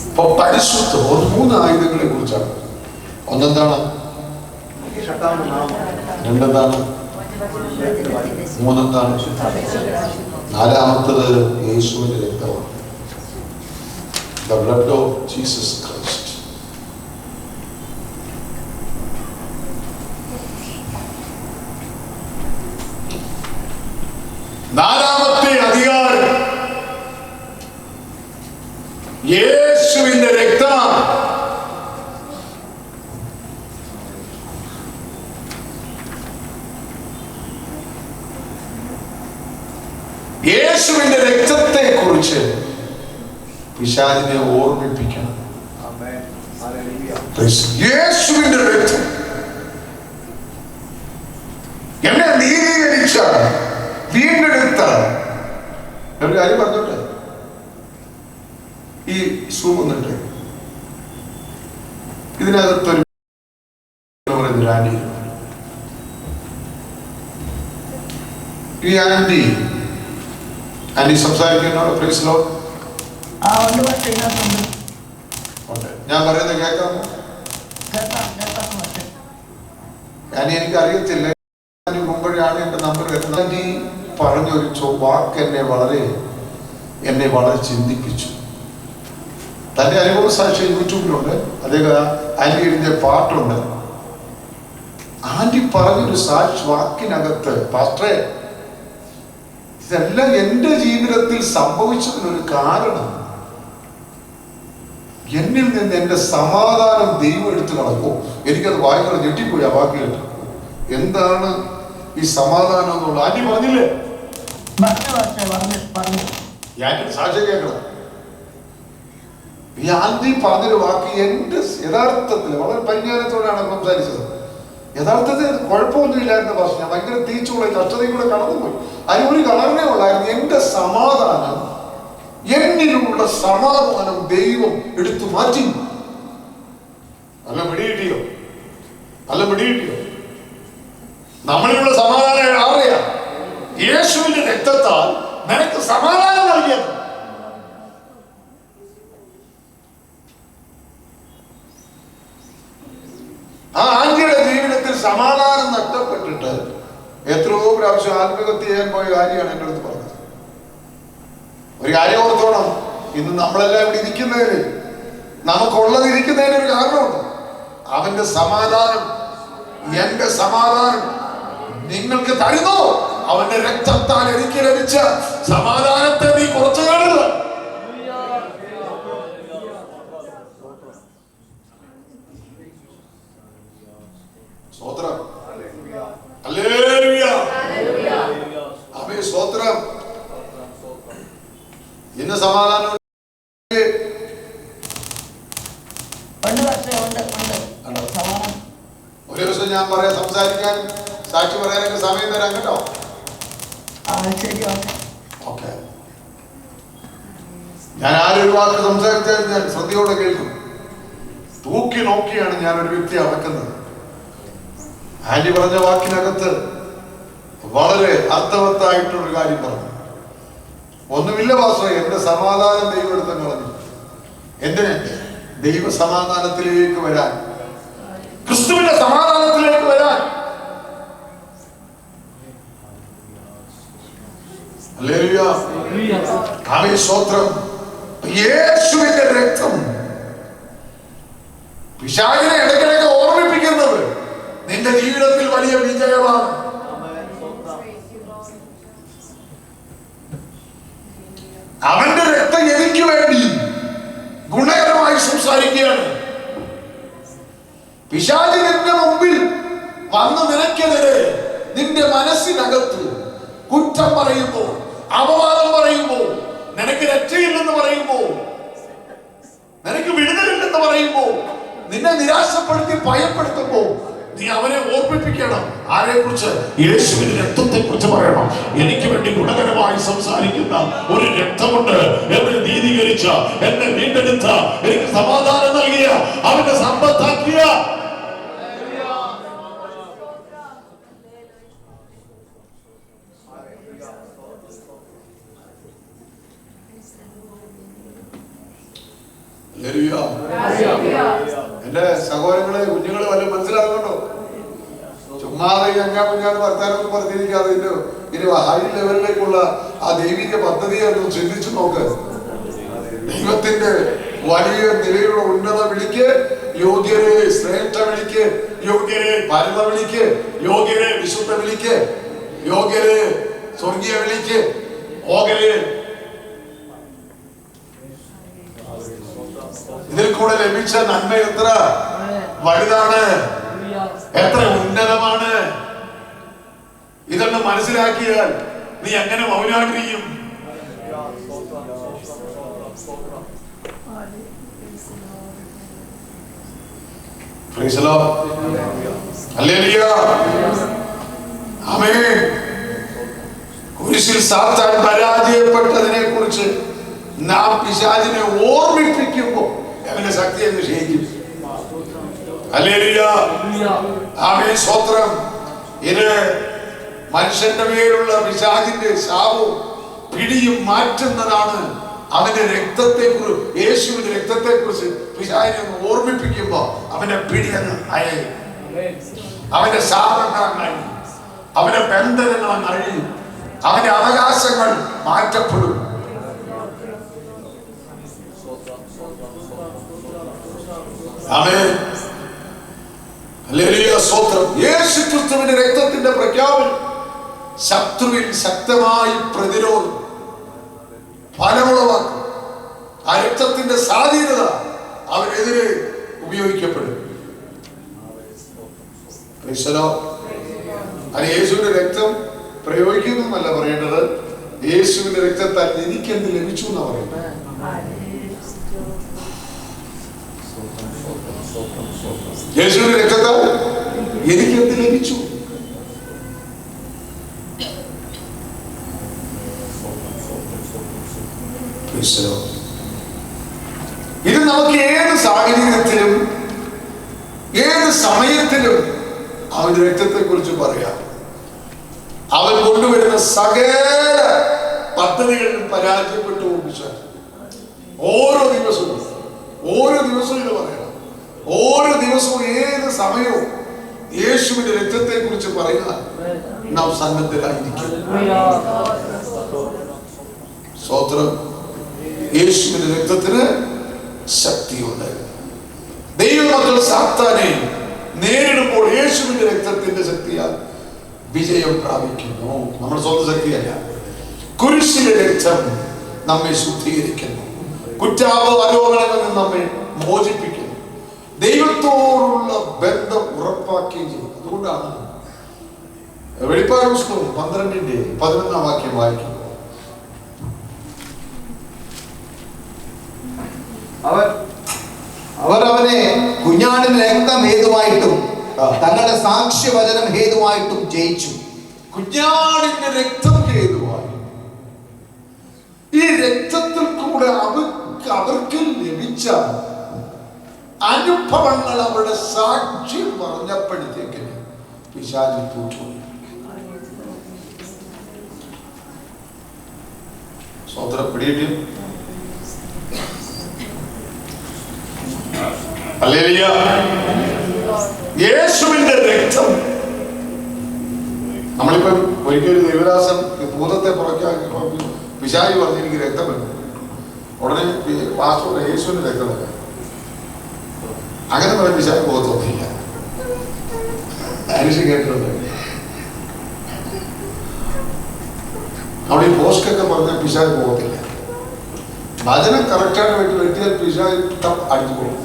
ഇപ്പൊ പരിശുദ്ധം 3 ആയുധങ്ങളെ കുറിച്ചാണ്. ഒന്നെന്താണ്? രണ്ടെന്താണ്? മൂന്നെന്താണ്? നാലാമത്തത് യേശുവിന്റെ രക്തമാണ്. The blood of Jesus Christ. നാലാമത്തെ അധികാരം യേശുവിന്റെ രക്തമാണ്. യേശുവിന്റെ രക്തത്തെ കുറിച്ച് പിശാചിനെ ഓർമ്മിപ്പിക്കണം. യേശുവിന്റെ രക്തം എന്നെ നീതീകരിച്ച, വീണ്ടെടുത്ത. ഒരു കാര്യം പറഞ്ഞോട്ടെ, ഈ സൂം വന്നിട്ട് ഇതിനകത്തൊരു ആന്റി, ഈ ആന്റി സംസാരിക്കുന്നോട് പ്രൈസ് ലോർഡ്. ഞാൻ പറയുന്നത് കേൾക്കാമോ? ഞാൻ എനിക്ക് അറിയത്തില്ല, മുമ്പഴാണ് പറഞ്ഞൊരു വാക്ക് എന്നെ വളരെ ചിന്തിപ്പിച്ചു. തൻ്റെ അനുഭവ സാക്ഷി യൂട്യൂബിലുണ്ട്, അദ്ദേഹം ആൻറ്റി എഴുതിയ പാട്ടുണ്ട്. ആൻറ്റി പറഞ്ഞൊരു വാക്കിനകത്ത്, പാസ്റ്ററെ ഇതെല്ലാം എൻ്റെ ജീവിതത്തിൽ സംഭവിച്ചതിനൊരു കാരണം, എന്നിൽ നിന്ന് എൻ്റെ സമാധാനം ദൈവം എടുത്തു കളഞ്ഞു. എനിക്കത് വായിക്കണം, ഞെട്ടിപ്പോയി ആ വാക്ക് കേട്ടു. എന്താണ് ഈ സമാധാനം എന്നുള്ളത് ആന്റി പറഞ്ഞില്ലേ? സാക്ഷ്യം കേൾക്കണം. ഈ ആന്റി പറഞ്ഞൊരു വാക്ക് എന്റെ യഥാർത്ഥത്തിൽ വളരെ പരിജ്ഞാനത്തോടെയാണ് സംസാരിച്ചത്. യഥാർത്ഥത്തിൽ കുഴപ്പമൊന്നുമില്ലായിരുന്നു. പക്ഷെ ഞാൻ ഭയങ്കര തീച്ചുകൂടെ കഷ്ടതയും കൂടെ കടന്നുപോയി. അതിനൊരു കാരണമേ ഉള്ളായിരുന്നു, എന്റെ സമാധാനം, എന്നിലുള്ള സമാധാനം ദൈവം എടുത്തു മാറ്റി. നല്ല പിടികിട്ടിയോ? നല്ല പിടികിട്ടിയോ? നമ്മളിലുള്ള സമാധാനം ആരെയാ? യേശുവിന്റെ രക്തത്താൽ നിനക്ക് സമാധാനം നൽകിയത്. ആ ആന്റിയുടെ ജീവിതത്തിൽ സമാധാനം നഷ്ടപ്പെട്ടിട്ട് എത്രയോ പ്രാവശ്യം ആത്മഹത്യ ചെയ്യാൻ പോയ കാര്യമാണ് എൻ്റെ അടുത്ത് പറഞ്ഞത്. ഒരു കാര്യം ഓർത്തോണം, ഇന്ന് നമ്മളെല്ലാം ഇവിടെ ഇരിക്കുന്നതിന്, നമുക്കുള്ളത് ഇരിക്കുന്നതിന് ഒരു കാരണമുണ്ട്. അവന്റെ സമാധാനം, എന്റെ സമാധാനം നിങ്ങൾക്ക് തരുന്നു. അവന്റെ രക്തത്താൽ എനിക്ക് ലഭിച്ച സമാധാനത്തെ നീ കുറച്ചു കാണുക. സ്തോത്രം, ഹല്ലേലൂയ, ആമേൻ, സ്തോത്രം. ഇന്ന് സമാധാനം ഒരു ദിവസം ഞാൻ പറയാം, സംസാരിക്കാൻ സാക്ഷി പറയാനൊക്കെ സമയം തരാം കേട്ടോ. ഓക്കെ, ഞാൻ ആരൊരു വാക്ക് സംസാരിച്ചാൽ ഞാൻ ശ്രദ്ധയോടെ കേൾക്കും. തൂക്കി നോക്കിയാണ് ഞാൻ ഒരു വ്യക്തിയെ അടക്കുന്നത്. ആന്റി പറഞ്ഞ വാക്കിനകത്ത് വളരെ അർത്ഥവത്തായിട്ടുള്ളൊരു കാര്യം പറഞ്ഞു. ഒന്നുമില്ല പാസ്റ്ററെ, എന്റെ സമാധാനം ദൈവം എടുത്ത് കളഞ്ഞു. എന്തിന്? ദൈവ സമാധാനത്തിലേക്ക് വരാൻ, ക്രിസ്തുവിന്റെ സമാധാനത്തിലേക്ക് വരാൻ. ഹല്ലേലൂയ, ആമേൻ, സ്തോത്രം. യേശുവിന്റെ രക്തം പിശാചിനെ ഇടയ്ക്കിടയ്ക്ക് ഓർമ്മിപ്പിക്കുന്നത് നിന്റെ ജീവിതത്തിൽ വലിയ വിജയമാണ്. അവന്റെ രക്തം എനിക്ക് വേണ്ടി ഗുണകരമായി സംസാരിക്കുകയാണ്. പിശാചി നിന്റെ മുമ്പിൽ വന്ന് നിനക്കെതിരെ നിന്റെ മനസ്സിനകത്ത് കുറ്റം പറയുമ്പോ, അപവാദം പറയുമ്പോ, നിനക്ക് രക്ഷയില്ലെന്ന് പറയുമ്പോ, നിനക്ക് വിടുതലില്ലെന്ന് പറയുമ്പോ, നിന്നെ നിരാശപ്പെടുത്തി ഭയപ്പെടുത്തുമ്പോ, നീ അവനെ ഓർമ്മിപ്പിക്കണം. ആരെ കുറിച്ച്? യേശുവിന്റെ രക്തത്തെ കുറിച്ച് പറയണം. എനിക്ക് വേണ്ടി ഗുണകരമായി സംസാരിക്കുന്ന ഒരു രക്തമുണ്ട്. എന്നെ നീതീകരിച്ച, എന്നെ വീണ്ടെടുത്ത, എനിക്ക് സമാധാനം നൽകിയ, അവന്റെ സമ്പത്താക്കിയ. എന്റെ സഹോദരങ്ങളെ, കുഞ്ഞുങ്ങളെ വല്ല മനസ്സിലാകുന്നുണ്ടോ? ചുമ്മാതെ കുഞ്ഞാന്ന് വർത്താനൊന്നും പറഞ്ഞിരിക്കാതെ ഇനി ഹൈ ലെവലിലേക്കുള്ള ആ ദൈവിക പദ്ധതിയെ ഒന്ന് ചിന്തിച്ചു നോക്ക്. ദൈവത്തിന്റെ വലിയ നിലയിലുള്ള ഉന്നത വിളിക്ക്, യോഗ്യരെ ശ്രേഷ്ഠ വിളിക്ക്, യോഗ്യരെ പരമ വിളിക്ക്, യോഗ്യരെ വിശുദ്ധ വിളിക്ക്, യോഗ്യരെ സ്വർഗീയ വിളിക്ക്, യോഗ്യരെ ഇതിൽ കൂടെ ലഭിച്ച നന്മ എത്ര വലുതാണ്, എത്ര ഉന്നതമാണ്. ഇതൊന്ന് മനസ്സിലാക്കിയാൽ നീ എങ്ങനെ മൗനാഗ്രഹിക്കും? കുരിശിൽ സാത്താൻ പരാജയപ്പെട്ടതിനെ കുറിച്ച് നാം പിശാചിനെ ഓർമ്മിപ്പിക്കുമ്പോൾ അവന്റെ ശക്തി എന്ന് ക്ഷയിക്കും. ഹല്ലേലൂയ, ആമേൻ, സ്തോത്രം. ഇത് മനുഷ്യന്റെ മേലുള്ള പിശാചിന്റെ ശാപവും പിടിയും മാറ്റുന്നതാണ്. അവന്റെ രക്തത്തെ കുറിച്ച്, യേശുവിന്റെ രക്തത്തെ കുറിച്ച് പിശാചിനെ ഓർമ്മിപ്പിക്കുമ്പോ അവന്റെ പിടി അങ്ങ് അയയും, അവന്റെ ശാപങ്ങൾ കഴിയും, അവന്റെ ബന്ധനങ്ങൾ കഴിയും. അവന്റെ അവകാശങ്ങൾ മാറ്റപ്പെടും. ആമേൻ. ഹല്ലേലൂയ. സ്തോത്രം. യേശുക്രിസ്തുവിന്റെ രക്തത്തിന്റെ പ്രഖ്യാപനം ശത്രുവിൽ ശക്തമായി പ്രതിരോധം ഫലമുളവാക്കും. ആ രക്തത്തിന്റെ സ്വാധീനത അവനെതിരെ ഉപയോഗിക്കപ്പെടും. അത് യേശുവിന്റെ രക്തം പ്രയോഗിക്കുന്നു എന്നല്ല പറയേണ്ടത്, യേശുവിന്റെ രക്തത്താൽ എനിക്കെന്ത് ലഭിച്ചു എന്നാ പറയുന്നത്. യേശുവിന്റെ രക്തത്താൽ എനിക്കെന്ത് ലഭിച്ചു. ഇത് നമുക്ക് ഏത് സാഹചര്യത്തിലും ഏത് സമയത്തിലും അവന്റെ രക്തത്തെ കുറിച്ച് പറയാം. അവൻ കൊണ്ടുവരുന്ന സകല പദ്ധതികളിലും പരാജയപ്പെട്ടു പോകും. ഓരോ ദിവസവും ഇത് പറയണം. ഓരോ ദിവസവും ഏത് സമയവും യേശുവിന്റെ രക്തത്തെ കുറിച്ച് പറയുക നാം സന്നദ്ധരായിരിക്കും. സ്തോത്രം. യേശുവിന്റെ രക്തത്തിന് ശക്തിയുണ്ട്. ദൈവമക്കൾ സാത്താനെ നേരിടുമ്പോൾ യേശുവിന്റെ രക്തത്തിന്റെ ശക്തിയാൽ വിജയം പ്രാപിക്കുന്നു. നമ്മുടെ സ്വന്തം ശക്തിയല്ല. കുരിശിലെ രക്തം നമ്മെ ശുദ്ധീകരിക്കുന്നു, കുറ്റാരോപണങ്ങളിൽ നിന്ന് നമ്മെ മോചിപ്പിക്കുന്നു, ദൈവത്തോടുള്ള ബന്ധം ഉറപ്പാക്കുകയും ചെയ്യും. അതുകൊണ്ടാണ് വെളിപ്പാട് പുസ്തകം 12:11 വാക്യം വായിക്കുന്നത്. അവർ അവനെ കുഞ്ഞാടിന്റെ രക്തം ഹേതുവായിട്ടും തങ്ങളുടെ സാക്ഷ്യവചനം ഹേതുവായിട്ടും ജയിച്ചു. കുഞ്ഞാടിന്റെ രക്തം ഹേതുവായി ഈ രക്തത്തിൽ കൂടെ അവർക്ക് ലഭിച്ച അനുഭവങ്ങൾ അവരുടെ സാക്ഷ്യം പറഞ്ഞപ്പോഴത്തേക്ക് പിശാച് തോറ്റുപോയി. സ്വതന്ത്ര പിടിയിട്ട് ഹല്ലേലൂയ. യേശുവിന്റെ രക്തം. നമ്മളിപ്പോ ഒരിക്കലും ദൈവദാസൻ ഭൂതത്തെ പുറക്കാക്കി പിശാചി പറഞ്ഞു എനിക്ക് രക്തം വേണം. ഉടനെ പാസ്റ്റർ യേശുവിന്റെ രക്തം വേണം. അങ്ങനെ പറഞ്ഞ പിശാചി പോകത്തൊന്നുമില്ല. മനുഷ്യ കേട്ടിട്ടുണ്ട്. അവിടെ ഈ പോസ്റ്റൊക്കെ പറഞ്ഞാൽ പിശാചി പോകത്തില്ല. വചനം കറക്റ്റായിട്ട് വെട്ടിയാൽ പിശാചി അടിച്ചു പോകും.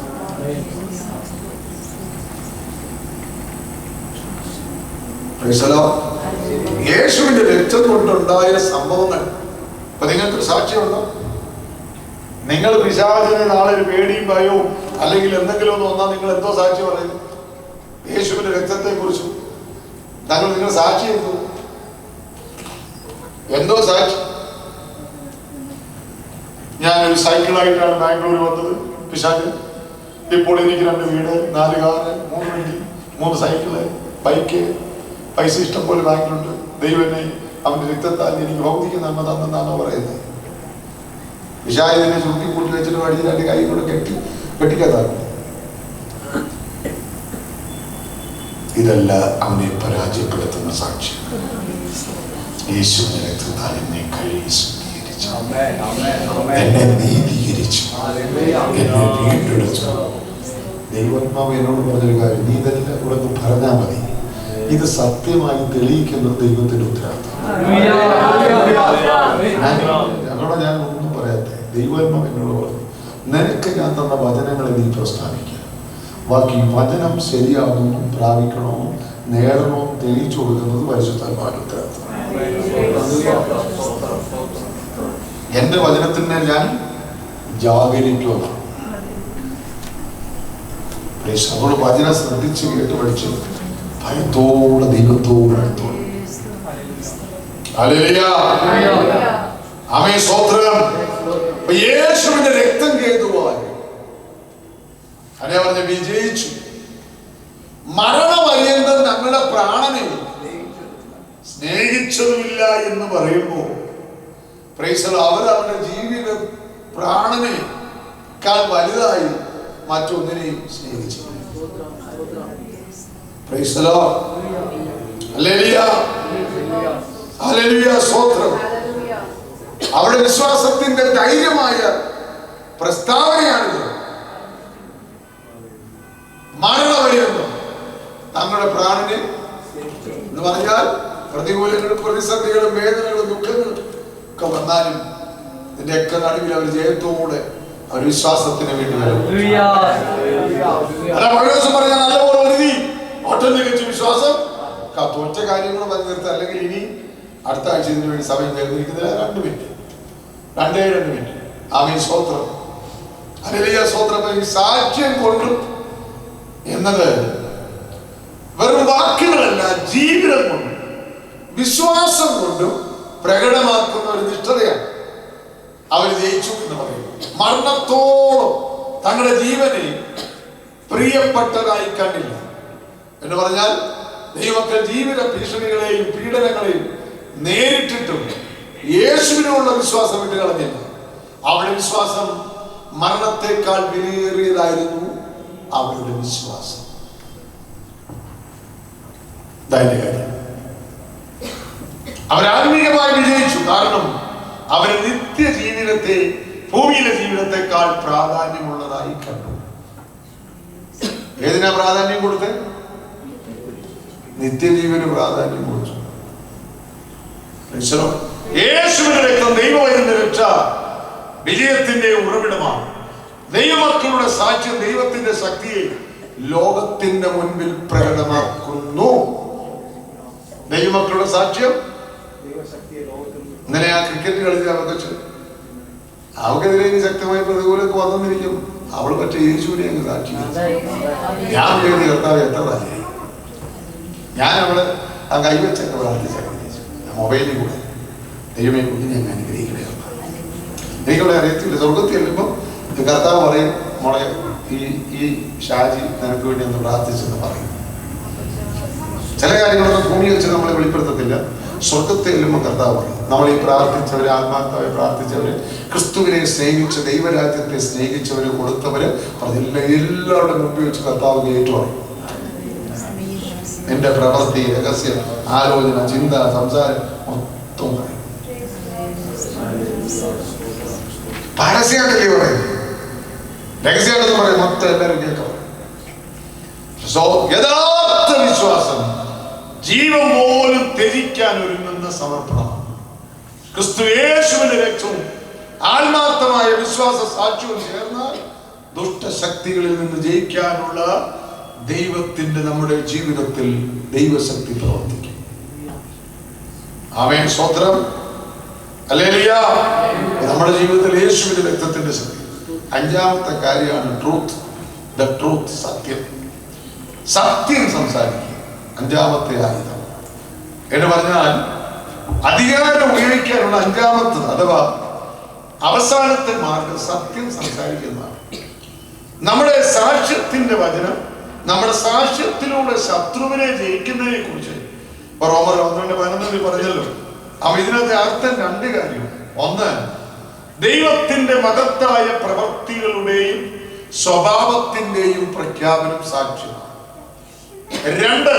യേശുവിന്റെ രക്തം കൊണ്ടുണ്ടായ സംഭവങ്ങൾ ഇപ്പൊ നിങ്ങൾക്ക് സാക്ഷ്യമുണ്ടോ? നിങ്ങൾ പിശാചിന് നാളെ ഒരു പേടിയും ഭയവും അല്ലെങ്കിൽ എന്തെങ്കിലും ഒന്ന് വന്നാൽ നിങ്ങൾ എന്തോ സാക്ഷി പറയുന്നു? യേശുവിന്റെ രക്തത്തെ കുറിച്ചും നിങ്ങൾ സാക്ഷി എന്തോ സാക്ഷി. ഞാനൊരു സൈക്കിളായിട്ടാണ് ബാംഗ്ലൂർ വന്നത്. പിശാച് ഇപ്പോൾ എനിക്ക് 2 വീട്, 4 കാറ്, 3 വണ്ടി, 3 സൈക്കിള്, ബൈക്ക്, പൈസ ഇഷ്ടം പോലെ ബാങ്കിലുണ്ട്. ദൈവനെ അവന്റെ രക്തത്താൽ എനിക്ക് ഭൗതിക നന്മ തന്നെന്നാണോ പറയുന്നത്? പിശാചിനെ ചുരുക്കി കൂട്ടി വെച്ചിട്ട് വഴി 2 കൈ കൊണ്ട് കെട്ടിക്കതാണ്. ഇതല്ല അവനെ പരാജയപ്പെടുത്തുന്ന സാക്ഷ്യം. യേശുവിന്റെ രക്തത്താൽ എന്നെ കഴുകി ശുദ്ധീകരിച്ചു, എന്നെ നീതീകരിച്ചു, എന്നെ വീണ്ടെടുത്തു. ദൈവാത്മാവ് എന്നോട് പറഞ്ഞൊരു കാര്യം, നീ ഇതെല്ലാം ഇവിടെ പറഞ്ഞാൽ മതി. ഇത് സത്യമായി തെളിയിക്കുന്നത് ദൈവത്തിന്റെ ഉത്തരവാദിത്വം. ഞങ്ങളോട് ഞാൻ ഒന്നും പറയാത്തെ. ദൈവാത്മാവ് എന്നോട് പറഞ്ഞു, നിനക്ക് ഞാൻ തന്ന വചനങ്ങളെ നീ പ്രസ്താവിക്കുക. ബാക്കി വചനം ശരിയാകുന്നു, പ്രാപിക്കണോ, നേടണോ തെളിയിച്ചു കൊടുക്കുന്നത് പരിശുദ്ധാത്മാവിന്റെ ഉത്തരവാദിത്വം. എന്റെ വചനത്തിന്മേൽ ഞാൻ ജാഗരിക്കുമെന്നാണ്. അതുകൊണ്ട് വചനം ശ്രദ്ധിച്ച് കേട്ട് പഠിച്ച് ഭയത്തോടെ ദൈവത്തോട് അടുത്തോളൂ. ആമേൻ. സ്തോത്രം. യേശുവിന്റെ രക്തം ഹേതുവായി പറഞ്ഞ വിജയിച്ചു. മരണപര്യന്തം ഞങ്ങളുടെ പ്രാണനെ സ്നേഹിച്ചതുമില്ല എന്ന് പറയുമ്പോൾ അവരവരുടെ ജീവിത പ്രാണനേക്കാൾ വലുതായി മറ്റൊന്നിനെയും സ്നേഹിച്ചു. ഹല്ലേലൂയ, സ്തോത്രം. അവരുടെ വിശ്വാസത്തിന്റെ ധൈര്യമായ പ്രസ്താവനയാണിത്. മരണപര്യന്തം തങ്ങളുടെ പ്രാണനെ എന്ന് പറഞ്ഞാൽ പ്രതികൂലങ്ങളും പ്രതിസന്ധികളും വേദനകളും ദുഃഖങ്ങളും ഒക്കെ വന്നാലും ഇതിന്റെയൊക്കെ നടുവിൽ അവർ ജയത്തോടെ അവർ വിശ്വാസത്തിന് വേണ്ടി വരും. പറഞ്ഞാൽ നല്ലപോലെ എഴുതി ഒറ്റ മികച്ച വിശ്വാസം ഒറ്റ കാര്യങ്ങൾ പറഞ്ഞു നിർത്തുക. അല്ലെങ്കിൽ ഇനി അടുത്ത ആഴ്ച ഇതിനു വേണ്ടി സമയം ചേർന്നിരിക്കുന്നില്ല. 2 മിനിറ്റ് 2 മിനിറ്റ്. ആമേൻ, സ്തോത്രം. ഹല്ലേലൂയ, സ്തോത്രം. ഈ സാക്ഷ്യം കൊണ്ടും എന്നത് വെറും വാക്കുകളല്ല, ജീവിതം കൊണ്ടും വിശ്വാസം കൊണ്ടും പ്രകടമാക്കുന്ന ഒരു നിഷ്ഠതയാണ്. അവർ ജയിച്ചു എന്ന് പറയും. മരണത്തോളം തങ്ങളുടെ ജീവനെ പ്രിയപ്പെട്ടതായി കണ്ടില്ല എന്ന് പറഞ്ഞാൽ ദൈവമക്കൾ ജീവിത ഭീഷണികളെയും പീഡനങ്ങളെയും നേരിട്ടിട്ടും യേശുവിനുള്ള വിശ്വാസം വിട്ട് കളഞ്ഞില്ല. അവരുടെ വിശ്വാസം മരണത്തെക്കാൾ വിലയേറിയതായിരുന്നു. അവരുടെ വിശ്വാസം അവരാത്മീയമായി വിജയിച്ചു. കാരണം അവരെ നിത്യജീവിതത്തെ ഭൂമിയിലെ ജീവിതത്തെക്കാൾ പ്രാധാന്യമുള്ളതായി കണ്ടു. ഏതിനാ പ്രാധാന്യം കൊടുത്ത്? നിത്യജീവന് പ്രാധാന്യം കൊടുത്തു. യേശുവിന്റെ രക്തം ദൈവമായിരുന്ന രക്ഷ വിജയത്തിന്റെ ഉറവിടമാണ്. ദൈവമക്കളുടെ സാക്ഷ്യം ദൈവത്തിന്റെ ശക്തിയെ ലോകത്തിന്റെ മുൻപിൽ പ്രകടമാക്കുന്നു. ദൈവമക്കളുടെ സാക്ഷ്യം ഇന്നലെ ആ ക്രിക്കറ്റ് കളിച്ച് അവക്കെതിരെ ശക്തമായ പ്രതികൂലമൊക്കെ വന്നിരിക്കും. അവൾ മറ്റേ യേശുവിനെ അങ്ങ് സാക്ഷി. ഞാൻ എഴുതി കർത്താവ് എത്ര പ്രായം ഞാൻ അവള് ആ കൈവച്ചൊക്കെ പ്രാർത്ഥിച്ച മൊബൈലിൽ കൂടെ ദൈവമേ കുഞ്ഞിനെ അങ്ങ് അനുഗ്രഹിക്കണേ. എനിക്കവിടെ അറിയത്തില്ല. സ്വർഗത്തിൽ ചെല്ലുമ്പോൾ കർത്താവ് പറയും, മോളെ ഈ ഷാജി നിനക്ക് വേണ്ടി ഒന്ന് പ്രാർത്ഥിച്ചെന്ന് പറയും. ചില കാര്യങ്ങളൊന്നും ഭൂമി വെച്ച് നമ്മളെ വെളിപ്പെടുത്തത്തില്ല. സ്വർഗത്തെ ചെല്ലുമ്പോൾ കർത്താവ് പറയും, നമ്മൾ ഈ പ്രാർത്ഥിച്ചവര്, ആത്മാർത്ഥമായി പ്രാർത്ഥിച്ചവര്, ക്രിസ്തുവിനെ സ്നേഹിച്ച് ദൈവരാജ്യത്തെ സ്നേഹിച്ചവര്, കൊടുത്തവര്, എല്ലാവരുടെ മുമ്പിൽ വെച്ച് കർത്താവ് ഏറ്റു പറയും. എന്റെ പ്രവൃത്തി, രഹസ്യം, ആലോചന, ചിന്ത, സംസാരം മൊത്തം പറയും. പരസ്യമായിട്ടല്ലേ പറയും, രഹസ്യമായിട്ടെന്ന് പറയും, മൊത്തം എല്ലാവരും കേൾക്കാം. യഥാർത്ഥ വിശ്വാസം ജീവൻ പോലും ത്യജിക്കാൻ ഒരുങ്ങുന്ന സമർപ്പണമാണ്. ക്രിസ്തു യേശുവിന്റെ രക്തവും ആത്മാർത്ഥമായ വിശ്വാസ സാക്ഷ്യവും ചേർന്നാൽ ദുഷ്ടശക്തികളിൽ നിന്ന് ജയിക്കാനുള്ള ദൈവത്തിന്റെ നമ്മുടെ ജീവിതത്തിൽ ദൈവശക്തി പ്രവർത്തിക്കും. ആമേൻ, സ്തോത്രം. ഹല്ലേലൂയ. നമ്മുടെ ജീവിതത്തിൽ യേശുവിന്റെ രക്തത്തിന്റെ ശക്തി. 5ാമത്തെ കാര്യമാണ് ട്രൂത്ത്. ദ ട്രൂത്ത്, സത്യം. സത്യം സംസാരിക്കുക 5ാമത്തെ ആയുധം എന്ന് പറഞ്ഞാൽ അധികാരം ഉപയോഗിക്കാനുള്ള 5ാമത്തത് അഥവാ അവസാനത്തെ മാർഗം സത്യം സംസാരിക്കുന്നതാണ്. നമ്മുടെ സാക്ഷ്യത്തിന്റെ വചനം നമ്മുടെ സാക്ഷ്യത്തിലൂടെ ശത്രുവിനെ ജയിക്കുന്നതിനെ കുറിച്ച് റോമർ 12:11 പറഞ്ഞല്ലോ. അവ ഇതിനകത്തെ അർത്ഥം 2 കാര്യം. ഒന്ന്, ദൈവത്തിന്റെ മഹത്തായ പ്രവൃത്തികളുടെയും സ്വഭാവത്തിന്റെയും പ്രഖ്യാപനം സാക്ഷ്യമാണ്. 2,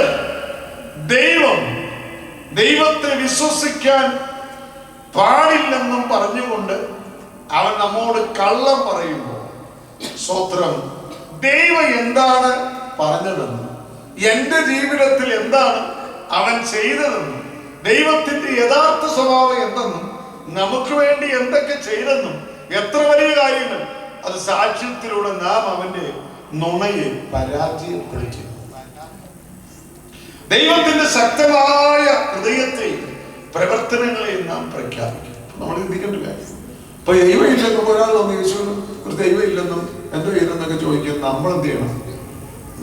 ദൈവത്തെ വിശ്വസിക്കാൻ പാടില്ലെന്നും പറഞ്ഞുകൊണ്ട് അവൻ നമ്മോട് കള്ളം പറയുമ്പോൾ, സ്തോത്രം, ദൈവം എന്താണ് പറഞ്ഞതെന്നും എന്റെ ജീവിതത്തിൽ എന്താണ് അവൻ ചെയ്തതെന്നും ദൈവത്തിന്റെ യഥാർത്ഥ സ്വഭാവം എന്തെന്നും നമുക്ക് വേണ്ടി എന്തൊക്കെ ചെയ്തെന്നും എത്ര വലിയ കാര്യങ്ങൾ, അത് സാക്ഷ്യത്തിലൂടെ നാം അവന്റെ നുണയെ പരാജയപ്പെടുത്തി ദൈവത്തിന്റെ ശക്തമായ ഹൃദയത്തെയും പ്രവർത്തനങ്ങളെയും നാം പ്രഖ്യാപിക്കും. നമ്മൾ ചിന്തിക്കേണ്ട കാര്യം. ഇപ്പൊ ദൈവം ഇല്ലെന്നും ഒരാൾ വന്ന് യേശു ഒരു ദൈവം ഇല്ലെന്നും എന്തോ ഇല്ലെന്നൊക്കെ ചോദിക്കും. നമ്മൾ എന്ത് ചെയ്യണം?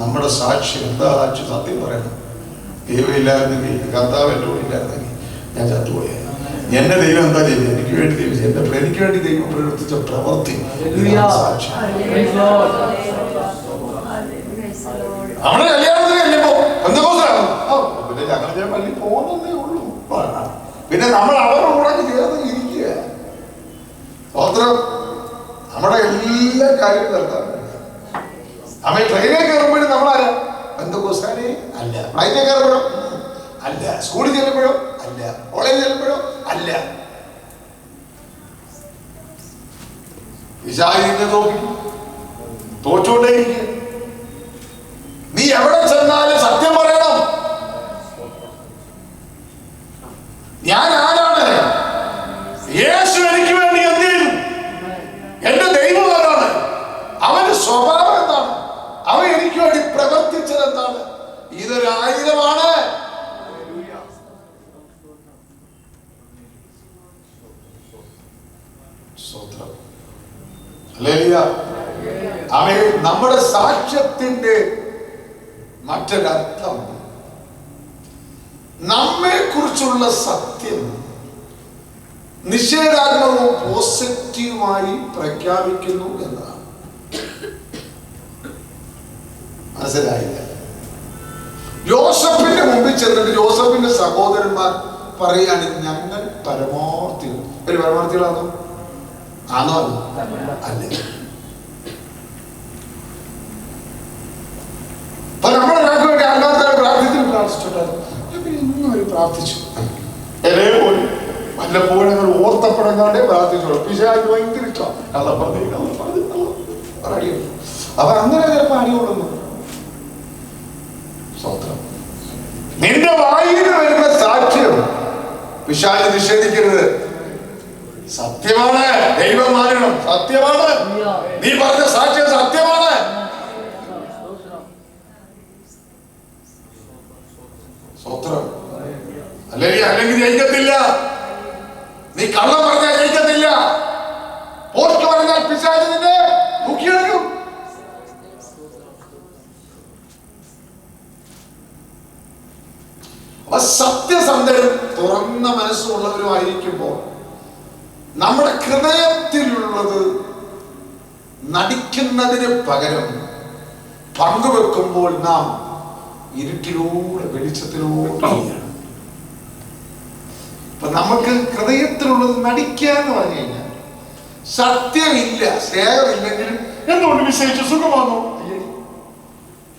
നമ്മുടെ സാക്ഷ്യം എന്താ? സാക്ഷി സത്യം പറയണം. ദൈവം ഇല്ലായിരുന്നെങ്കിൽ, കർത്താവ് എൻ്റെ കൂടെ ഇല്ലായിരുന്നെങ്കിൽ ഞാൻ ചത്തുപോയാൽ. എന്റെ ദൈവം എന്താ ചെയ്തത്? എനിക്ക് വേണ്ടി ദൈവം എനിക്ക് വേണ്ടി ദൈവം പ്രവർത്തിച്ച പ്രവൃത്തി സാക്ഷ്യം. നമ്മുടെ കല്യാണത്തിന് കഴിഞ്ഞപ്പോ പിന്നെ ഞങ്ങൾ പള്ളി പോകുന്നതേ ഉള്ളൂ. പിന്നെ നമ്മൾ അവരുടെ കൂടെ ചേർന്ന് ഇരിക്കുക. നമ്മുടെ എല്ലാ കാര്യവും നടത്താൻ അമ്മ ട്രെയിനിൽ കയറുമ്പോഴും നമ്മളാരാ? ബന്ധുക്കോസ്കാരെ അല്ല. ഫ്ലൈറ്റിൽ കയറുമ്പോഴും അല്ല. സ്കൂളിൽ ചെല്ലുമ്പോഴും അല്ല. കോളേജ് ചെല്ലുമ്പോഴോ അല്ല. പിശാചിനെ തോറ്റുകൊണ്ടേയിരിക്കുക. നീ എവിടെ ചെന്നാലും സത്യം പറയണം. ഞാൻ ആരാണ്? യേശു എനിക്ക് വേണ്ടി എന്ത് ചെയ്തു? എന്റെ ദൈവം ആരാണ്? അവന്റെ സ്വഭാവം എന്താണ്? അവൻ എനിക്ക് വേണ്ടി പ്രവർത്തിച്ചത് എന്താണ്? ഇതൊരു ആയുധമാണ്. അവൻ നമ്മുടെ സാക്ഷ്യത്തിന്റെ മറ്റൊരർത്ഥം നമ്മെ കുറിച്ചുള്ള സത്യം നിഷേധാത്മകവും പോസിറ്റീവായി പ്രഖ്യാപിക്കുന്നു എന്നതാണ്. മനസ്സിലായില്ല? യോസഫിന്റെ മുമ്പിൽ ചെന്നിട്ട് യോസഫിന്റെ സഹോദരന്മാർ പറയാണ്, ഞങ്ങൾ പരമാർത്ഥികൾ. ഒരു പരമാർത്ഥികളാണോ? ആണോ? അല്ലേ? അപ്പൊ നമ്മുടെ നാട്ടിൽ വേണ്ടി അല്ലാത്ത പ്രാർത്ഥിച്ചിട്ടുണ്ടായിരുന്നു. ഇന്നും അവർ പ്രാർത്ഥിച്ചു. എന്നെ പോലും വല്ലപ്പോഴും ഞങ്ങൾ ഓർത്തപ്പെടാണ്ടേ പ്രാർത്ഥിച്ചോളൂ. പിശാചിന് ഭയങ്കര ഇഷ്ടമാണ്. അപ്പൊ അങ്ങനെ ചിലപ്പോ അടികൊള്ളുന്നു. സ്വന്തം നിന്റെ വായിൽ വരുന്ന സാക്ഷ്യം പിശാച് നിഷേധിക്കരുത്. സത്യമാണ്. ദൈവം മാനണം. സത്യമാണ്. നീ പറഞ്ഞ സാക്ഷ്യം സത്യമാണ്. സ്വത്രം അല്ലെങ്കിൽ ജയിക്കത്തില്ല. നീ കള്ളം പറഞ്ഞാൽ ജയിക്കത്തില്ല. പോസ്റ്റ് പറഞ്ഞാൽ പിശാച് നിന്നെ മുക്കിയെടുക്കും. സത്യസന്ധരും തുറന്ന മനസ്സുള്ളവരുമായിരിക്കുമ്പോൾ നമ്മുടെ ഹൃദയത്തിലുള്ളത് നടിക്കുന്നതിന് പകരം പങ്കുവെക്കുമ്പോൾ നാം ഇരുട്ടിലൂടെ വെളിച്ചത്തിലൂടെ. അപ്പൊ നമുക്ക് ഹൃദയത്തിലുള്ളത് നടിക്കുക എന്ന് പറഞ്ഞു കഴിഞ്ഞാൽ സത്യമില്ല, സ്നേഹമില്ലെങ്കിലും എന്തുകൊണ്ട് വിശേഷിച്ച് സുഖമാണോ?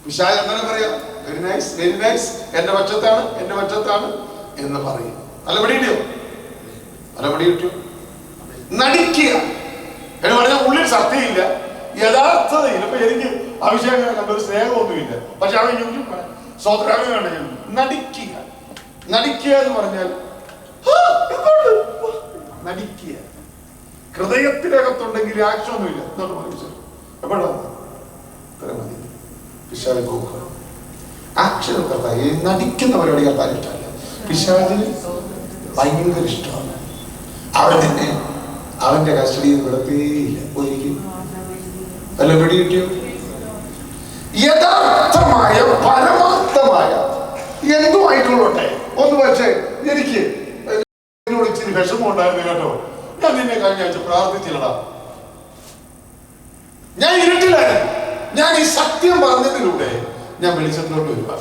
പിശാച് അങ്ങനെ പറയാം, വെരി നൈസ്, വെരി നൈസ്, എന്റെ പക്ഷത്താണ്, എന്റെ പക്ഷത്താണ് എന്ന് പറയും. നല്ലപടി കിട്ടിയോ? നല്ലപടി കിട്ടിയോ? നടിക്കുക എന്ന് പറഞ്ഞാൽ ഉള്ളിൽ സത്യമില്ല, യഥാർത്ഥതയില്ല. ഇപ്പൊ എനിക്ക് അഭിഷേകം ഒരു സ്നേഹമൊന്നുമില്ല, പക്ഷെ അവൻ സ്വതന്ത്രമാണ്. നടിക്കുക. നടിക്കുക എന്ന് പറഞ്ഞാൽ നടിക്കുക. ഹൃദയത്തിനകത്തുണ്ടെങ്കിൽ ആക്ഷനൊന്നുമില്ല. എപ്പോഴാണ് ആക്ഷനൊക്കെ നടിക്കുന്ന പരിപാടി കേട്ടാൽ ഇഷ്ടമല്ല. പിശാചിന് ഭയങ്കര ഇഷ്ടമാണ്. അവൻ തന്നെ അവന്റെ കസ്റ്റഡിയിൽ വിടത്തേയില്ല. ഒരിക്കലും അല്ല പിടി കിട്ടിയോ? യഥാർത്ഥമായ പരമാർത്ഥമായ എന്തുമായിക്കൊള്ളട്ടെ. ഒന്ന് പക്ഷേ എനിക്ക് എന്നോട് ഇച്ചിരി വിഷമം ഉണ്ടായിരുന്നു കേട്ടോ. ഞാൻ നിന്നെ കഴിഞ്ഞ ആഴ്ച പ്രാർത്ഥിച്ചില്ലടാ. ഞാൻ ഇരുട്ടിലായിരുന്നു. ഞാൻ ഈ സത്യം പറഞ്ഞതിലൂടെ ഞാൻ വെളിച്ചത്തിലോട്ട് വരുവാ.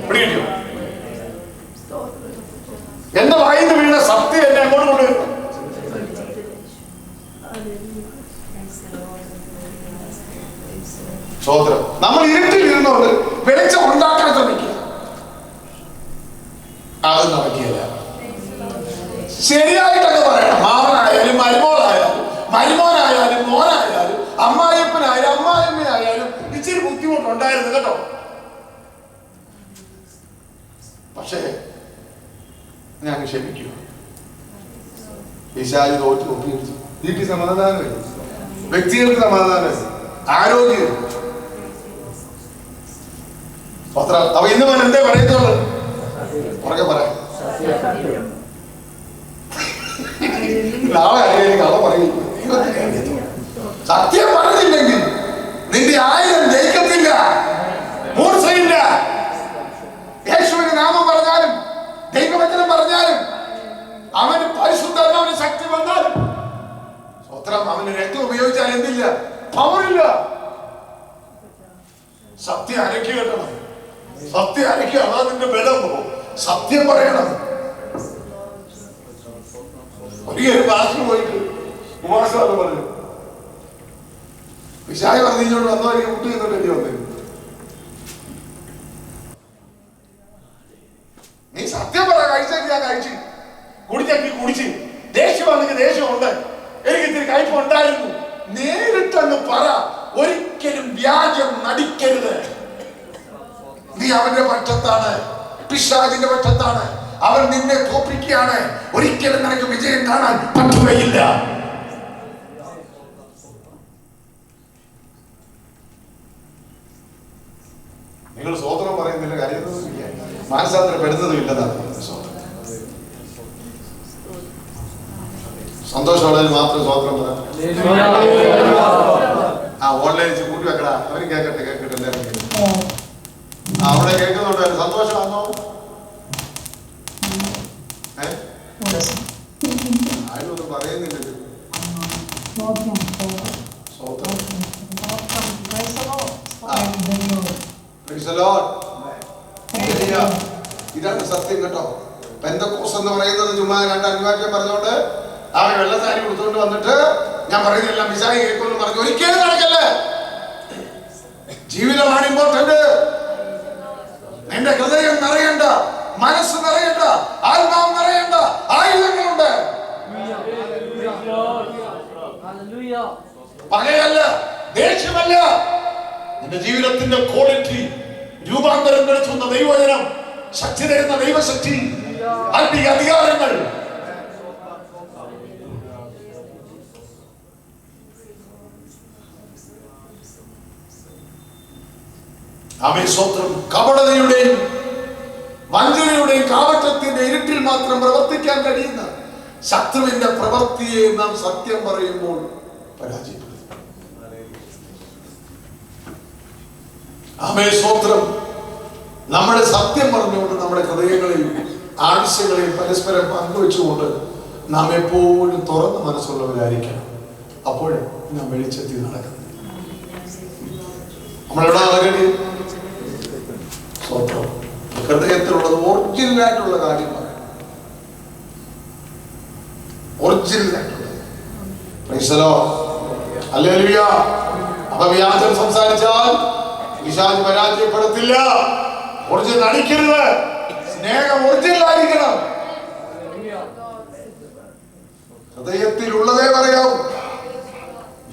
പിടിയോ? എന്റെ വായിൽ നിന്ന് വീണ സത്യം എന്നെ അങ്ങോട്ട് കൊണ്ടുവരും. സോദരം, നമ്മൾ ഇരുട്ടിൽ ഇരുന്നോണ്ട് വെളിച്ചം ഉണ്ടാക്കാൻ ശ്രമിക്കുക. അത് നടക്കില്ല. ശരിയായിട്ടൊക്കെ പറയണം. മാമനായാലും മരുമോളായാലും മരുമോനായാലും മോനായാലും അമ്മായിപ്പനായാലും അമ്മായിമ്മയായാലും ഇച്ചിരി ബുദ്ധിമുട്ടുണ്ടായിരുന്നു കേട്ടോ. പക്ഷേ ഞാൻ ക്ഷമിക്കുക. പിശാച് തോറ്റ് ഒപ്പിയെടുത്തു. വീട്ടിൽ സമാധാനം, വ്യക്തികൾക്ക് സമാധാനം, ആരോഗ്യം. അപ്പൊ ഇന്ന് ഞാൻ എന്തേ പറയുന്നുള്ളു? പുറകെ പറയാം. നാളെ അറിയാൻ കഥ പറയും. സത്യം പറഞ്ഞില്ലെങ്കിൽ നിന്റെ ആയുധം ജയിക്കത്തില്ല, മൂർച്ചയില്ല. യേശുവിന്റെ നാമം പറഞ്ഞാലും ദൈവവചനം പറഞ്ഞാലും അവന് പരിശുദ്ധാത്മാവിന് ശക്തി വന്നാലും സ്വത്രം അവന് രക്തം ഉപയോഗിച്ചാൽ എന്തില്ല? പവറില്ല. സത്യം അരക്കി കെട്ടണം. സത്യം അരക്കി, അതാ നിന്റെ ബലം. സത്യം പറയണം. ഒരിക്കലും ക്ലാസ്സിന് പോയിട്ട് ഉപവാസം പറഞ്ഞു. പിശാച് പറഞ്ഞോണ്ട് വന്നോ എനിക്ക് മുട്ടി നിന്നിട്ട് വന്നു. നീ സത്യം പറ. അവന്റെ പക്ഷത്താണ്, പിശാചിന്റെ പക്ഷത്താണ്. അവൻ നിന്നെ തോൽപ്പിക്കുകയാണ്. ഒരിക്കലും നിനക്ക് വിജയം കാണാൻ പറ്റുകയില്ല. നിങ്ങൾ സ്വതന്ത്രം പറയുന്നില്ല, കരയുന്നതുമില്ല, മാനസാന്തരപ്പെടുന്നതും ഇല്ലെന്നാണ്. സന്തോഷമുള്ളതിൽ മാത്രം സ്വതന്ത്രം പറയാം. ഓൺലൈനിൽ കൂട്ടി വെക്കടാ, അവര് കേൾക്കട്ടെ എല്ലാവരും അവിടെ കേൾക്കുന്നുണ്ട്. സന്തോഷമാണോ? ആരും ഒന്നും പറയുന്നില്ലല്ലോ. ഇതാണ് സത്യം കേട്ടോ. പെന്തക്കോസ് എന്ന് പറയുന്നത് ചുമ്മാ രണ്ട് അനിവാര്യം പറഞ്ഞോണ്ട് അവൻ വെള്ളസാരി കൊടുത്തുകൊണ്ട് വന്നിട്ട് ഞാൻ പറയുന്നില്ല മിസായി കേൾക്കുമെന്ന് പറഞ്ഞു. ഒരിക്കലും നടക്കല്ലേ. ജീവിതമാണ് ഇമ്പോർട്ടന്റ്. നിന്റെ ഹൃദയം നിറയണ്ട, മനസ്സ് നിറയണ്ട, ആത്മാവ് നിറയണ്ട ആയുധങ്ങളുണ്ട്. പകയല്ല, ദേഷ്യമല്ല. നിന്റെ ജീവിതത്തിന്റെ ക്വാളിറ്റി രൂപാന്തരം നടത്തുന്ന ദൈവവചനം, ശക്തി തരുന്ന ദൈവശക്തി, ആത്മീയ അധികാരങ്ങൾ. കപടതയുടെയും വഞ്ചനയുടെയും കാപട്യത്തിന്റെ ഇരുട്ടിൽ മാത്രം പ്രവർത്തിക്കാൻ കഴിയുന്ന ശത്രുവിന്റെ പ്രവൃത്തിയെ നാം സത്യം പറയുമ്പോൾ പരാജയപ്പെടും. ആമേൻ. നമ്മുടെ സത്യം പറഞ്ഞുകൊണ്ട് നമ്മുടെ ഹൃദയങ്ങളെയും ആവശ്യങ്ങളെയും പരസ്പരം പങ്കുവെച്ചുകൊണ്ട് നാം എപ്പോഴും തുറന്ന മനസ്സുള്ളവരായിരിക്കണം. അപ്പോഴേ നാം വെളിച്ചെത്തി നടക്കുന്നത്. നമ്മളെവിടെ നടക്കേണ്ടി? സ്വന്തം ഹൃദയത്തിലുള്ളത് ഒറിജിനലായിട്ടുള്ള കാര്യമാണ്. ഒറിജിനലായിട്ടുള്ളത്. അപ്പൊ വ്യാജം സംസാരിച്ചാൽ പിശാച് പരാജയപ്പെടത്തില്ല. ഒറിജിനൽ അടിക്കരുത്. സ്നേഹം ഒറിജിനൽ ആയിരിക്കണം. ഹൃദയത്തിലുള്ളതേ പറയാവൂ.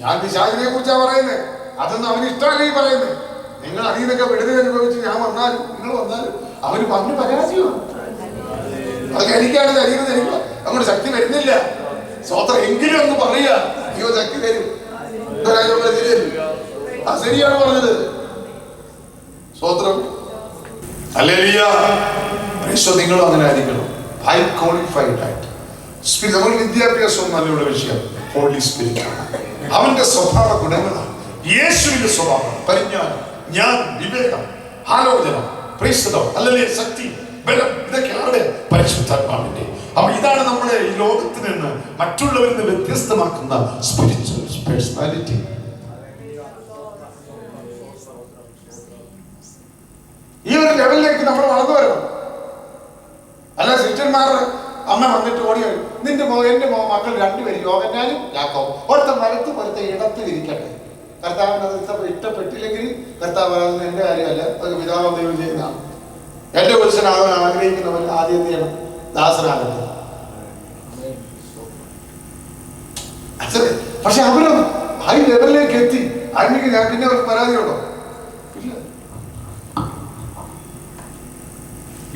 ഞാൻ പിശാചിനെ കുറിച്ചാ പറയുന്നത്. അതൊന്നും അവന് ഇഷ്ടമല്ലേ പറയുന്നത്. നിങ്ങൾ അതിൽ നിന്നൊക്കെ വിടുതൽ അനുഭവിച്ച് ഞാൻ വന്നാലും നിങ്ങൾ വന്നാലും അവന് പറഞ്ഞു പരാജയമാണ്. അതൊക്കെ എനിക്കാണ് തരുന്നത്. എനിക്ക് അങ്ങോട്ട് ശക്തി വരുന്നില്ല. സ്വതന്ത്രം എങ്കിലും ഒന്ന് പറയുക, അയ്യോ ശക്തി തരും. ശരിയാണ് പറഞ്ഞത്. സ്വതന്ത്രം ഹല്ലേലൂയ. നിങ്ങളും അങ്ങനെ ആയിരിക്കണം. ഹൈ ക്വാളിഫൈഡ് ആയിട്ട്. നമ്മൾ വിദ്യാഭ്യാസം നല്ലുള്ള വിഷയം ഹോളി സ്പിരിറ്റ് ആണ്. അവന്റെ സ്വഭാവ ഗുണങ്ങളാണ്. യേശുവിന്റെ സ്വഭാവം, പരിജ്ഞാനം, ജ്ഞാനം, വിവേകം, ആലോചന, അല്ലെങ്കിൽ ശക്തി, ബലം, ഇതൊക്കെ ആരുടെ? പരിശുദ്ധാത്മാവിന്റെ. അപ്പൊ ഇതാണ് നമ്മളെ ഈ ലോകത്തിൽ നിന്ന് മറ്റുള്ളവരിൽ നിന്ന് വ്യത്യസ്തമാക്കുന്ന സ്പിരിച്വൽ പേഴ്സണാലിറ്റി. ഈ ഒരു ലെവലിലേക്ക് നമ്മൾ വളർന്നു വരണം. അല്ല ശിഷ്യന്മാർ അമ്മ വന്നിട്ട് ഓടി വരും. എന്റെ മക്കൾ രണ്ടുപേരും യോഹന്നാനും യാക്കോബും ഒരുത്തൻ വലത്ത് ഒരുത്തൻ ഇടത്ത് ഇരിക്കട്ടെ. കർത്താവിന് അത് ഇഷ്ടപ്പെട്ടില്ലെങ്കിൽ കർത്താവ് എന്റെ കാര്യമല്ല, അത് പിതാവ് ദൈവം ചെയ്യുന്നതാണ്. എന്റെ പുരുഷനാകാൻ ആഗ്രഹിക്കുന്നവൻ ആദ്യം എന്ത് ചെയ്യണം? ദാസനാകട്ടെ. പക്ഷെ അവരും ആ ലെവലിലേക്ക് എത്തി. അതിലേക്ക് ഞാൻ പിന്നെ അവർക്ക് പരാതിയുണ്ടോ? ഇല്ല.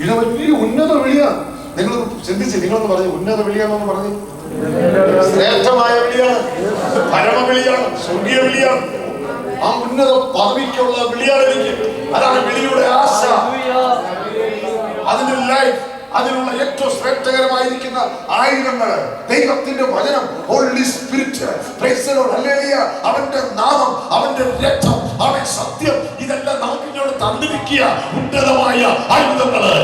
ഇത് വലിയ ഉന്നത വിളിയാണ്. നിങ്ങൾ ചിന്തിച്ച് നിങ്ങളൊന്ന് പറഞ്ഞു, ഉന്നത വിളിയാണെന്ന് പറഞ്ഞു. ശ്രേഷ്ഠമായ വിളിയാണ്, പരമവിളിയാണ്, സ്വർഗീയ വിളിയാണ്. ആ ഉന്നത പദവിക്കുള്ള വിളിയാണ് എനിക്ക്. അതാണ് വിളിയുടെ ആശ, അതിന്റെ ലൈഫ്, അതിനുള്ള ഏറ്റവും ശ്രേഷ്ഠകരമായിരിക്കുന്ന ആയുധങ്ങള് ദൈവത്തിന്റെ വചനം, holy spirit, praise the lord, hallelujah. അവന്റെ നാമം, അവന്റെ രക്തം, അവൻ സത്യം, ഇതെല്ലാം നമുക്ക് ഇങ്ങോട്ട് തന്നിരിക്കുക ഉന്നതമായ ആയുധങ്ങള്.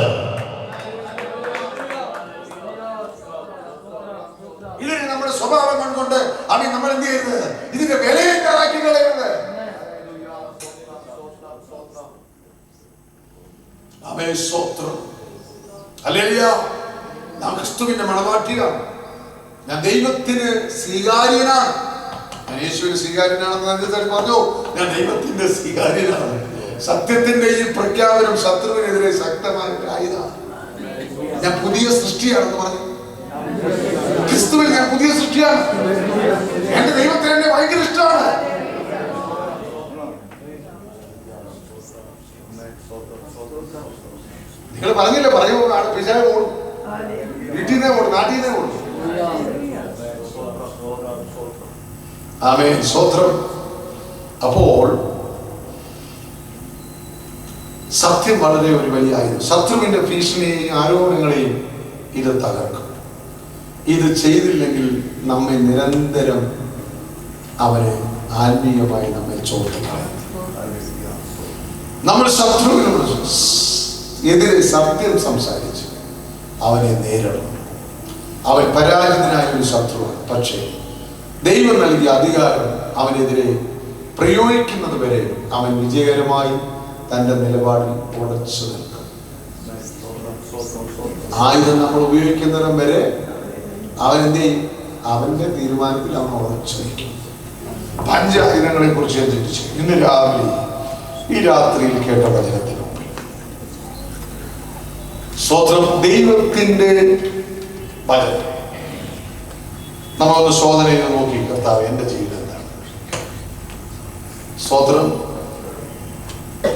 ഇതിന് നമ്മുടെ സ്വഭാവം കണ്ടുകൊണ്ട് അവൻ നമ്മൾ എന്ത് ചെയ്യരുത്? ഇതിന്റെ വിലയെ കണക്കി കളയരുത്. നാം ക്രിസ്തുവിന്റെ മണവാട്ടിയാണ്. ഞാൻ ദൈവത്തിന് സ്വീകാര്യനാണ്. ഞാൻ യേശുവിന് സ്വീകാര്യനാണെന്ന് പറഞ്ഞു. ഞാൻ ദൈവത്തിന്റെ സ്വീകാര്യനാണ്. സത്യത്തിന്റെ ഈ പ്രഖ്യാപനം ശത്രുവിനെതിരെ ശക്തമായ ആയുധമാണ്. ഞാൻ പുതിയ സൃഷ്ടിയാണെന്ന് പറഞ്ഞു. ക്രിസ്തുവിൽ ഞാൻ പുതിയ സൃഷ്ടിയാണ്. എന്റെ ദൈവത്തിന് എന്നെ ഭയങ്കര ഇഷ്ടമാണ്. നിങ്ങൾ പറഞ്ഞില്ല, പറയുമ്പോൾ പിശാച് ഓടും. വീട്ടിൽ നിന്നേ ഓടും, നാട്ടിൽ നിന്നേ ഓടും. ആമേൻ, സ്തോത്രം. അപ്പോൾ സത്യം വളരെ ഒരു വലിയ ആയുധം. ശത്രുവിന്റെ ഭീഷണിയെയും ആരോപണങ്ങളെയും ഇത് തകർക്കും. ഇത് ചെയ്തില്ലെങ്കിൽ നമ്മെ നിരന്തരം അവനെ ആത്മീയമായി നമ്മെ ചോർത്തിക്കളയും. നമ്മൾ ശത്രുവിനോട് എതിരെ സത്യം സംസാരിച്ച് അവനെ നേരിടണം. അവൻ പരാജിതനായ ഒരു ശത്രുവാണ്. പക്ഷേ ദൈവം നൽകിയ അധികാരം അവനെതിരെ പ്രയോഗിക്കുന്നത് വരെ അവൻ വിജയകരമായി തന്റെ നിലപാടിൽ ഉറച്ചു നിൽക്കും. ആയുധം നമ്മൾ ഉപയോഗിക്കുന്നിടം വരെ അവൻ എന്ത് ചെയ്യും? അവന്റെ തീരുമാനത്തിൽ അവൻ ഉറച്ചു നിൽക്കും. പഞ്ചായുധങ്ങളെ കുറിച്ച് ചിന്തിച്ചു. ഇന്ന് രാവിലെ ഈ രാത്രിയിൽ കേട്ട വചനത്തിന് മുമ്പിൽ സ്വതന്ത്രം ദൈവത്തിന്റെ വചനം നമ്മളൊന്ന് ശോധനയിൽ നോക്കി, കർത്താവ് എന്റെ ജീവിതം എന്താണ്? സ്വതന്ത്രം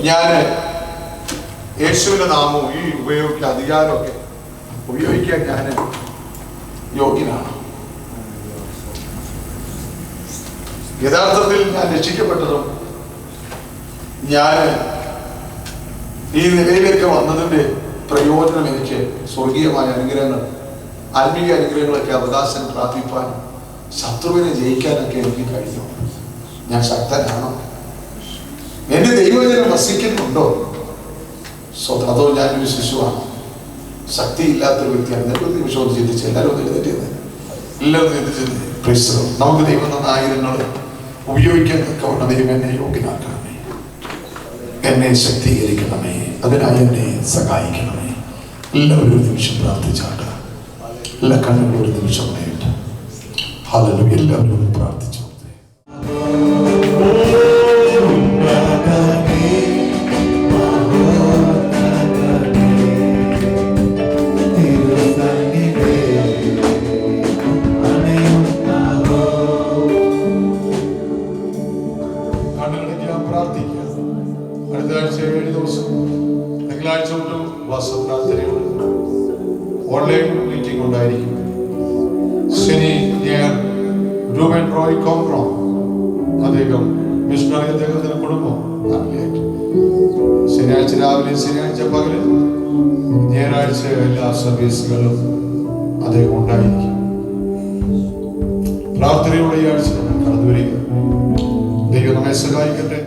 ഞാൻ യേശുവിന്റെ നാമവും ഈ ഉപയോഗിക്കുക അധികാരമൊക്കെ ഉപയോഗിക്കാൻ ഞാൻ യോഗ്യനാണ്? യഥാർത്ഥത്തിൽ ഞാൻ രക്ഷിക്കപ്പെട്ടതും ഞാൻ ഈ നിലയിലേക്ക് വന്നതിന്റെ പ്രയോജനം എനിക്ക് സ്വർഗീയമായ അനുഗ്രഹങ്ങൾ, ആത്മീയ അനുഗ്രഹങ്ങളൊക്കെ അവകാശം പ്രാപിപ്പാൻ, ശത്രുവിനെ ജയിക്കാനൊക്കെ എനിക്ക് കഴിഞ്ഞു. ഞാൻ ശക്തനാണോ? എന്റെ ദൈവജനം വസിക്കുന്നുണ്ടോ? അതോ ഞാനൊരു ശിശുവാണ്? ശക്തിയില്ലാത്തൊരു വ്യക്തിയാണ്? എന്നൊരു നിമിഷം ചിന്തിച്ച് എല്ലാവരും എഴുന്നേറ്റ് എല്ലാവരും ചിന്തിച്ച് നമുക്ക് ദൈവം തന്ന ആയുധങ്ങൾ ഉപയോഗിക്കാൻ തക്കവണ്ണം ദൈവം എന്നെ യോഗ്യനാക്കണമേ, എന്നെ ശക്തീകരിക്കണമേ, അതിനായി എന്നെ സഹായിക്കണമേ. എല്ലാവരും ഒരു നിമിഷം പ്രാർത്ഥിച്ചാട്ടെ. എല്ലാ കണ്ണുകളും ഒരു നിമിഷം നേരിട്ട് ഹല്ലേലൂയ. എല്ലാവരും പ്രാർത്ഥിച്ചു. അടുത്ത ആഴ്ച 7 ദിവസം, തിങ്കളാഴ്ച ഒരു വസപ്രാർത്ഥനയുണ്ട്, ഓൺലൈൻ മീറ്റിംഗ് ഉണ്ടായിരിക്കും. ശനി ഞായർ രൂപൻ റോയ് കോംബ്രോം, അദ്ദേഹം മിഷണറി, അദ്ദേഹത്തിന്റെ കുടുംബം നാട്ടിലേക്ക് ശനിയാഴ്ച രാവിലെ, ശനിയാഴ്ച പകല്, ഞായറാഴ്ച എല്ലാ സർവീസുകളിലും അദ്ദേഹം ഉണ്ടായിരിക്കും. പ്രാർത്ഥനയുടെ ഈ ആഴ്ച കടന്നു വരിക. ദൈവം നമ്മെ സഹായിക്കട്ടെ.